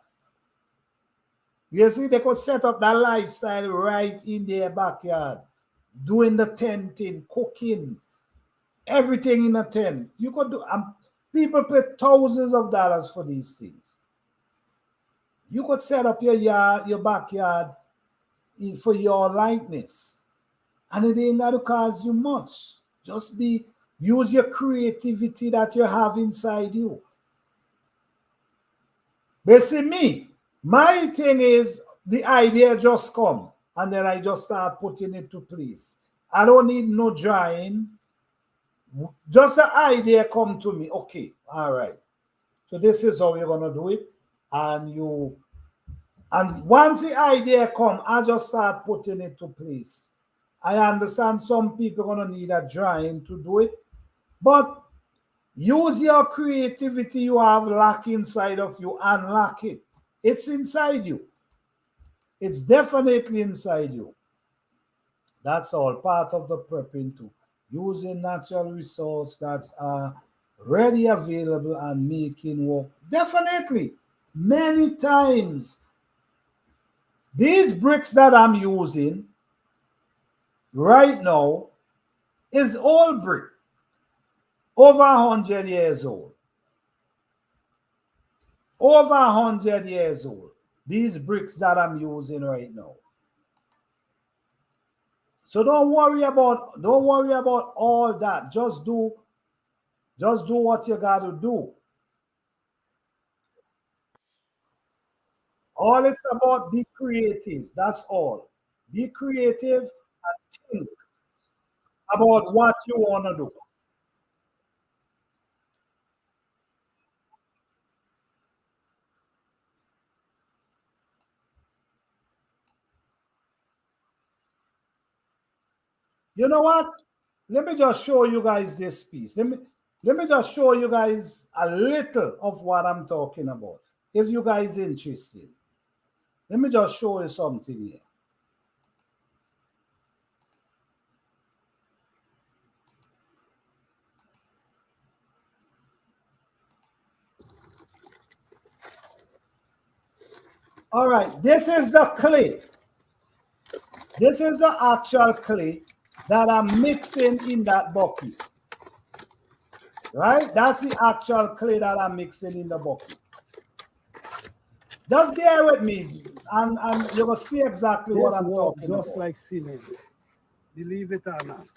Speaker 1: You see, they could set up that lifestyle right in their backyard, doing the tenting, cooking, everything in a tent. You could do. People pay thousands of dollars for these things. You could set up your yard, your backyard, for your likeness, and it ain't going to cost you much. Just use your creativity that you have inside you. But see me, my thing is the idea just come and then I just start putting it to place. I don't need no drawing. Just the idea come to me. Okay, all right. So this is how you're gonna do it. And once the idea come, I just start putting it to place. I understand some people gonna need a drawing to do it, but use your creativity you have locked inside of you, unlock it. It's inside you. It's definitely inside you. That's all part of the prepping too. Using natural resources that are ready available and making work. Definitely. Many times. These bricks that I'm using right now is old brick. Over 100 years old. Over 100 years old. These bricks that I'm using right now. So don't worry about all that. Just do what you got to do. All it's about be creative. That's all. Be creative and think about what you want to do. You know what? Let me just show you guys this piece. Let me just show you guys a little of what I'm talking about. If you guys interested, let me just show you something here. All right, this is the clay. This is the actual clay that I'm mixing in that bucket. Right? That's the actual clay that I'm mixing in the bucket. Just bear with me, and you're gonna see exactly what
Speaker 2: This
Speaker 1: I'm
Speaker 2: works
Speaker 1: talking
Speaker 2: just
Speaker 1: about.
Speaker 2: like cement, believe it or not.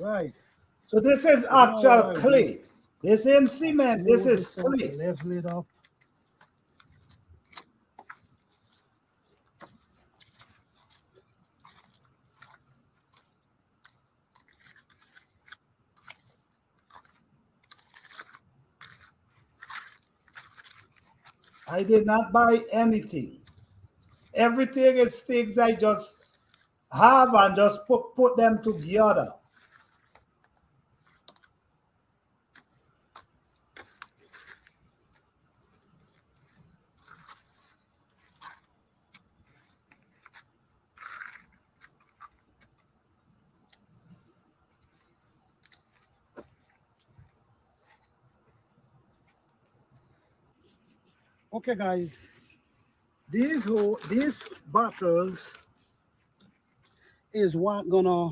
Speaker 2: Right.
Speaker 1: So this is
Speaker 2: So now what
Speaker 1: actual
Speaker 2: I do,
Speaker 1: clay. This ain't
Speaker 2: I
Speaker 1: cement, this
Speaker 2: smooth
Speaker 1: is
Speaker 2: this out,
Speaker 1: clay.
Speaker 2: level it up.
Speaker 1: I did not buy anything. Everything is things I just have and just put them together.
Speaker 2: Okay, guys, these bottles is what gonna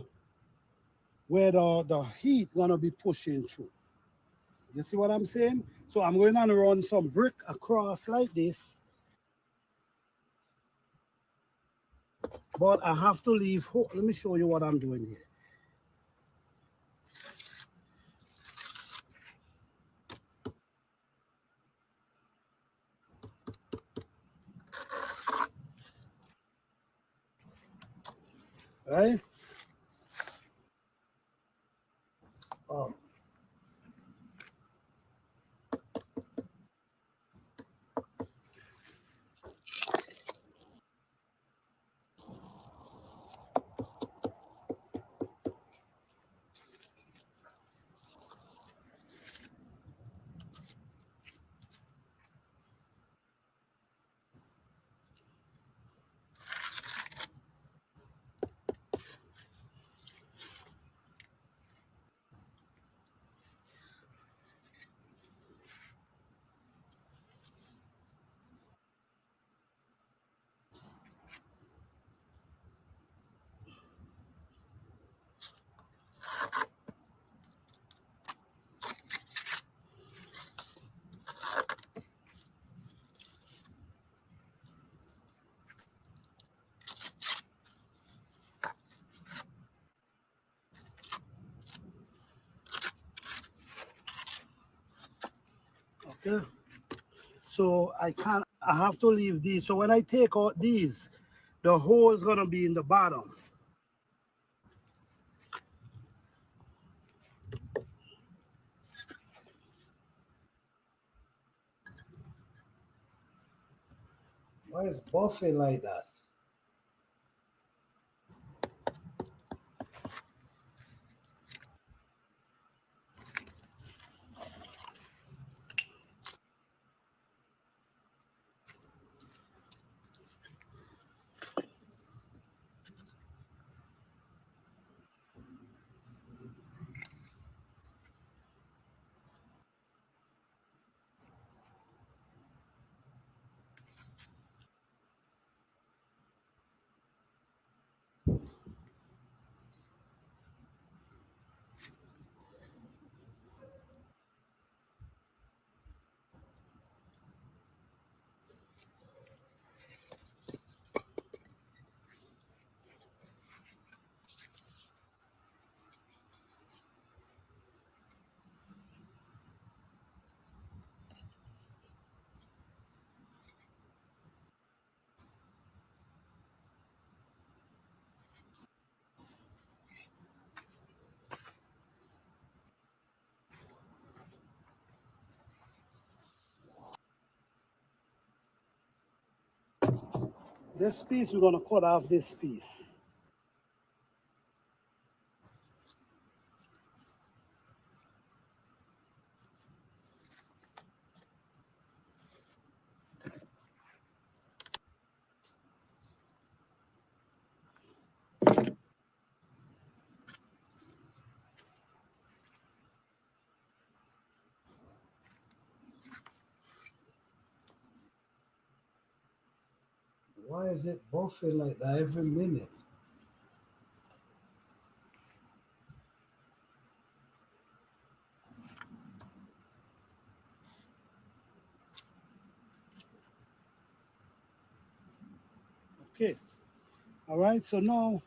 Speaker 2: where the heat gonna be pushing through. You see what I'm saying? So I'm going to run some brick across like this, but I have to leave. Let me show you what I'm doing here. Right?
Speaker 1: Oh,
Speaker 2: Okay. So I have to leave these. So when I take out these, the hole is gonna be in the bottom.
Speaker 1: why is buffing like that?
Speaker 2: This piece, we're going to cut off this piece.
Speaker 1: Why is it buffering like that every minute?
Speaker 2: Okay. All right. So now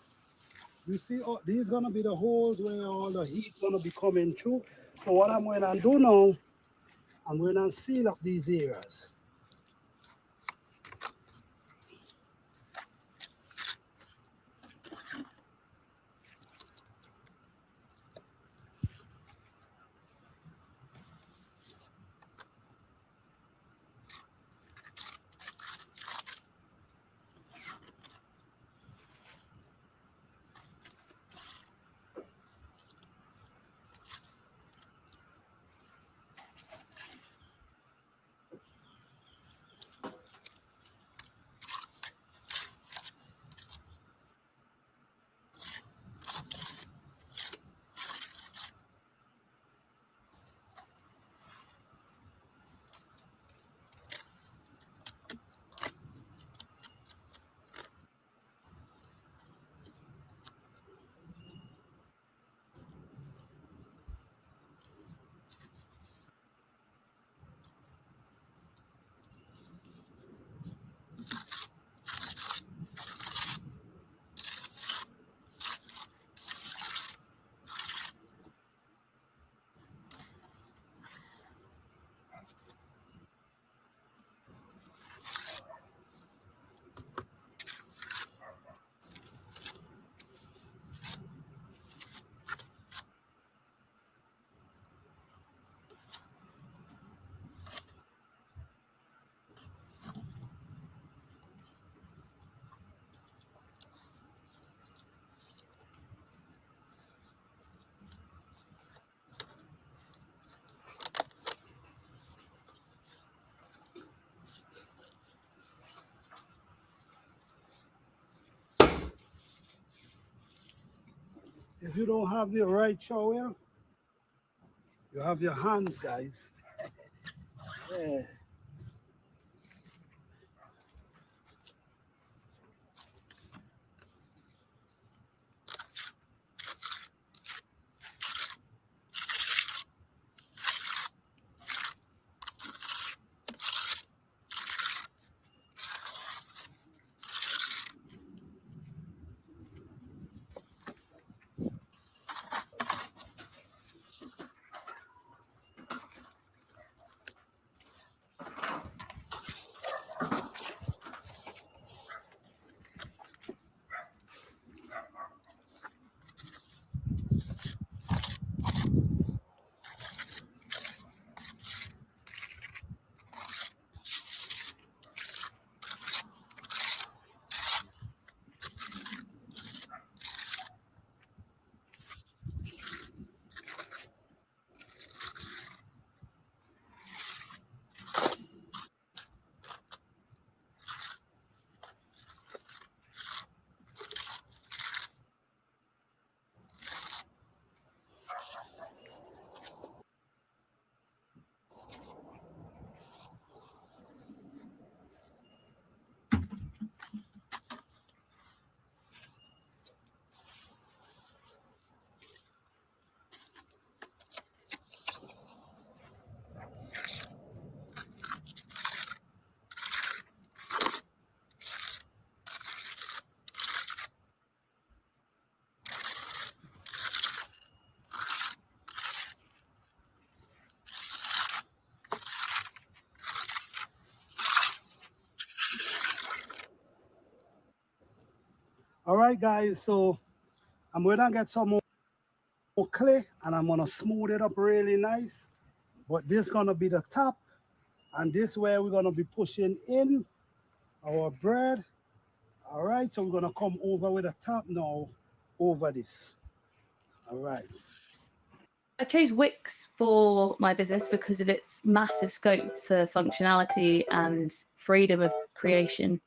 Speaker 2: you see, these gonna be the holes where all the heat gonna be coming through. So what I'm going to do now, I'm going to seal up these areas. If you don't have your right shower, you have your hands, guys. Yeah. All right, guys. So I'm going to get some more clay and I'm going to smooth it up really nice. But this is going to be the top. And this way we're going to be pushing in our bread All right, so we're gonna come over with a top now over this. All right.
Speaker 3: I chose Wix for my business because of its massive scope for functionality and freedom of creation.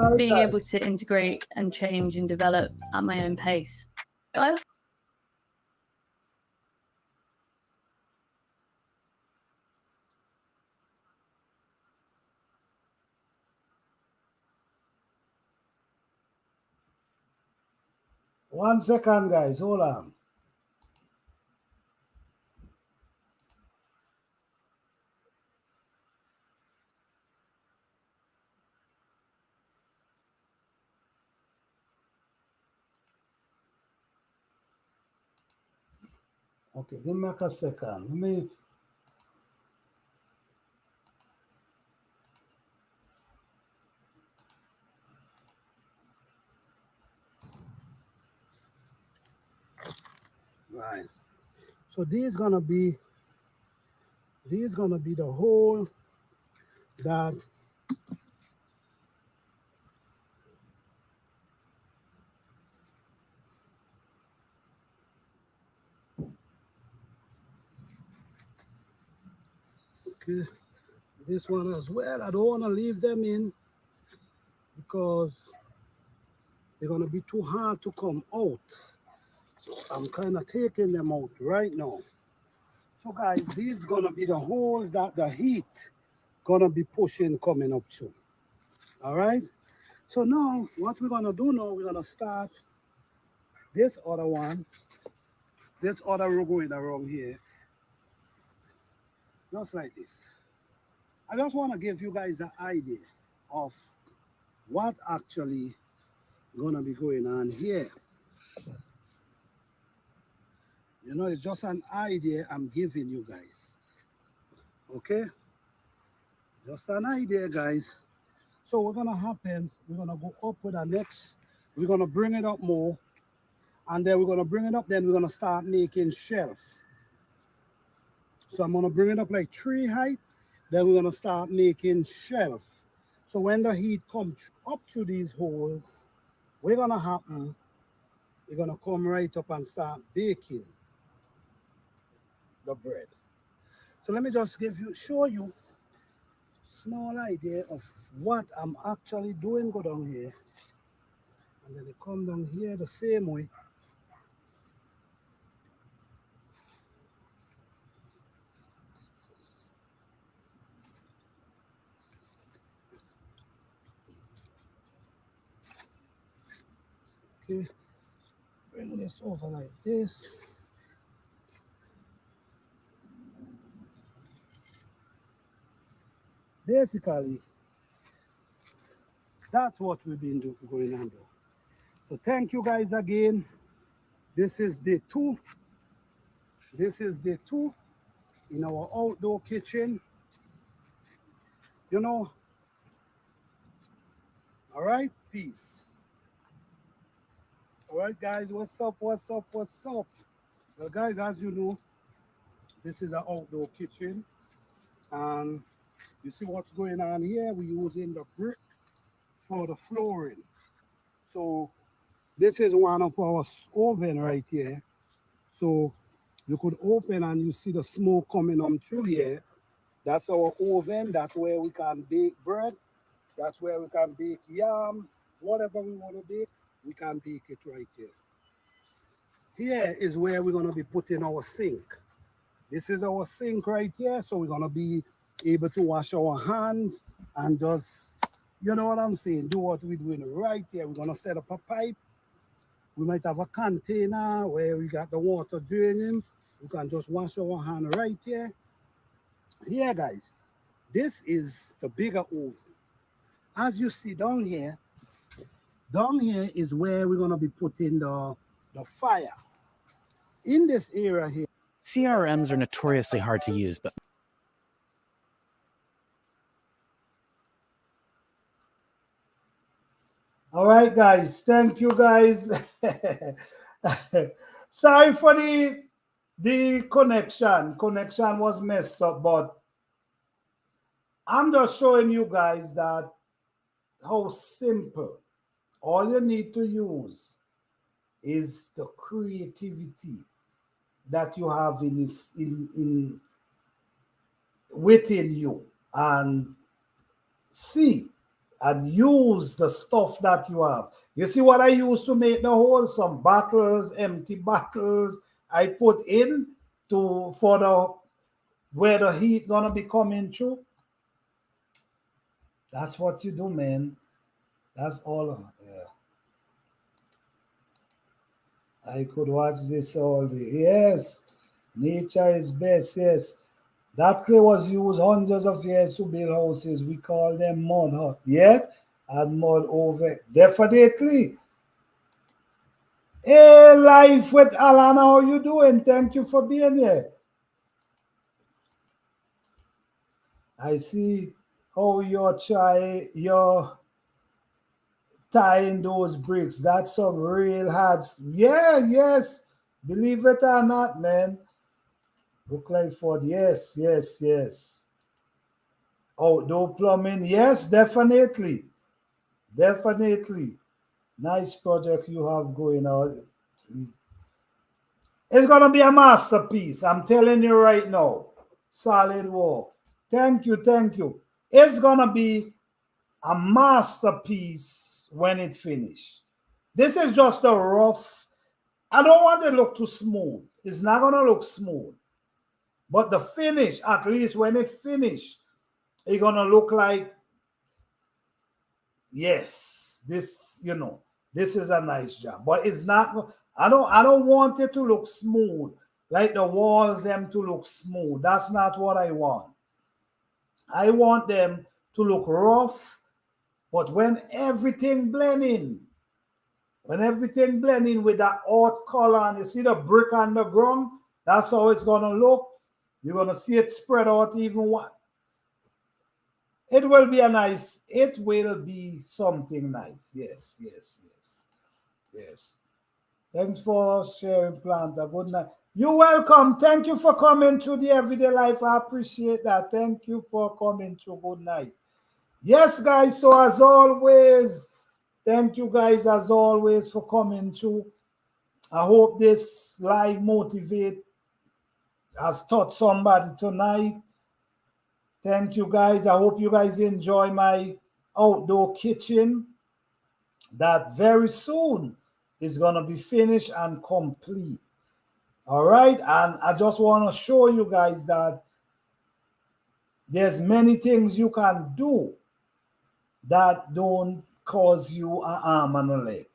Speaker 1: Sorry,
Speaker 3: Being
Speaker 1: guys.
Speaker 3: able to integrate and change and develop at my own pace. I
Speaker 1: One second, guys. Hold on. Okay, give me a second. Let me.
Speaker 2: Right. So these gonna be the hole that okay. This one as well. I don't want to leave them in because they're gonna be too hard to come out. So I'm kind of taking them out right now. So guys, these gonna be the holes that the heat gonna be pushing coming up to. All right. So now what we're gonna do now, we're gonna start this other one, this other row going around here, just like this. I just want to give you guys an idea of what actually gonna be going on here. You know, it's just an idea I'm giving you guys. Okay? Just an idea, guys. So what's gonna happen, we're gonna go up with our next, we're gonna bring it up more, and then we're gonna bring it up, then we're gonna start making shelf. So I'm gonna bring it up like 3 height, then we're gonna start making shelf. So when the heat comes up to these holes, what's gonna happen, you're gonna come right up and start baking the bread. So let me just show you small idea of what I'm actually doing go down here. And then it come down here the same way. Okay, bring this over like this. Basically, that's what we've been going on. So thank you guys again. This is day 2. This is day 2 in our outdoor kitchen. You know, all right, peace. All right, guys, what's up, what's up, what's up? Well, guys, as you know, this is an outdoor kitchen. And you see what's going on here? We're using the brick for the flooring. So this is one of our oven right here. So you could open and you see the smoke coming on through here. That's our oven. That's where we can bake bread. That's where we can bake yam. Whatever we want to bake, we can bake it right here. Here is where we're going to be putting our sink. This is our sink right here. So we're going to be able to wash our hands and just, you know what I'm saying, do what we're doing right here. We're going to set up a pipe. We might have a container where we got the water draining. We can just wash our hand right here. Here, guys, this is the bigger oven. As you see down here is where we're going to be putting the fire. In this area here,
Speaker 4: CRMs are notoriously hard to use, but
Speaker 1: All right, guys. Thank you, guys. Sorry for the connection. Connection was messed up, but I'm just showing you guys that how simple All you need to use is the creativity that you have in within you, and see and use the stuff that you have. You see what I used to make the hole? Some bottles, empty bottles I put in to for the where the heat gonna be coming through. That's what you do, man. That's all. Yeah. I could watch this all day. Yes, nature is best. Yes, that clay was used hundreds of years to build houses. We call them mud hut. Yeah, and mud over. Definitely. Hey, life with Alan, how you doing? Thank you for being here. I see how you're tying those bricks. That's some real hard. Yeah, yes. Believe it or not, man. Look like Ford. Yes, yes, yes. Outdoor plumbing. Yes, definitely. Definitely. Nice project you have going on. It's gonna be a masterpiece. I'm telling you right now. Solid work. Thank you, thank you. It's gonna be a masterpiece when it finished. This is just a rough. I don't want it to look too smooth. It's not gonna look smooth. But the finish, at least when it finished, it's gonna look like, yes, this is a nice job. But it's not. I don't want it to look smooth, like the walls them to look smooth. That's not what I want. I want them to look rough, but when everything blend in with that hot color, and you see the brick on the ground, that's how it's gonna look. You're gonna see it spread out even what. It will be something nice. Yes, yes, yes, yes. Thanks for sharing, Planter. Good night. You're welcome. Thank you for coming to the everyday life. I appreciate that. Thank you for coming to. Good night. Yes, guys. So as always, thank you guys as always for coming to. I hope this live motivate has taught somebody tonight. Thank you guys. I hope you guys enjoy my outdoor kitchen that very soon is going to be finished and complete. All right. And I just want to show you guys that there's many things you can do that don't cause you an arm and a leg.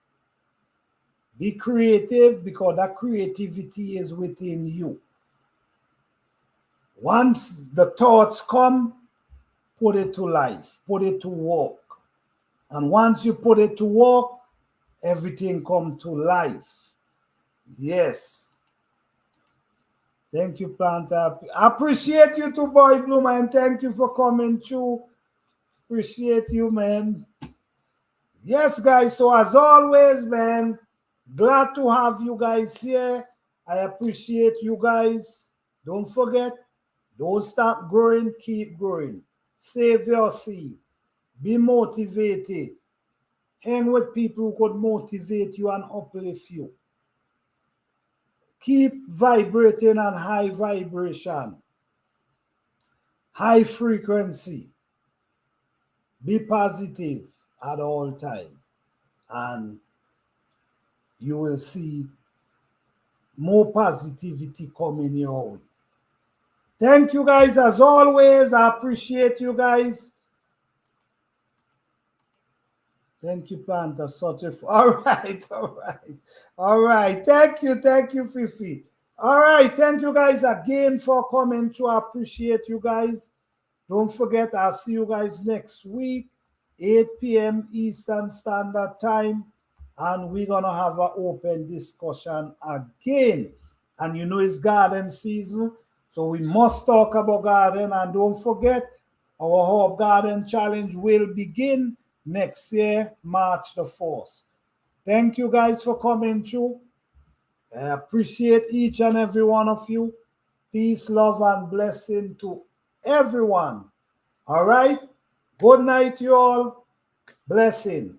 Speaker 1: Be creative, because that creativity is within you. Once the thoughts come, put it to life, put it to work. And once you put it to work, everything come to life. Yes. Thank you, Planter. I appreciate you too, Boy Bloomer, and thank you for coming through. Appreciate you, man. Yes, guys. So as always, man, glad to have you guys here. I appreciate you guys. Don't forget, don't stop growing, keep growing. Save your seed. Be motivated. Hang with people who could motivate you and uplift you. Keep vibrating on high vibration, high frequency. Be positive at all time, and you will see more positivity coming your way. Thank you guys as always. I appreciate you guys. Thank you, Panther. Such a all right, all right, all right. Thank you, Fifi. All right, thank you guys again for coming to. I appreciate you guys. Don't forget, I'll see you guys next week, 8 p.m. Eastern Standard Time, and we're gonna have an open discussion again. And you know it's garden season, so we must talk about garden. And don't forget, our Herb Garden Challenge will begin next year, March the 4th. Thank you guys for coming through. I appreciate each and every one of you. Peace, love, and blessing to everyone. All right. Good night, you all. Blessing.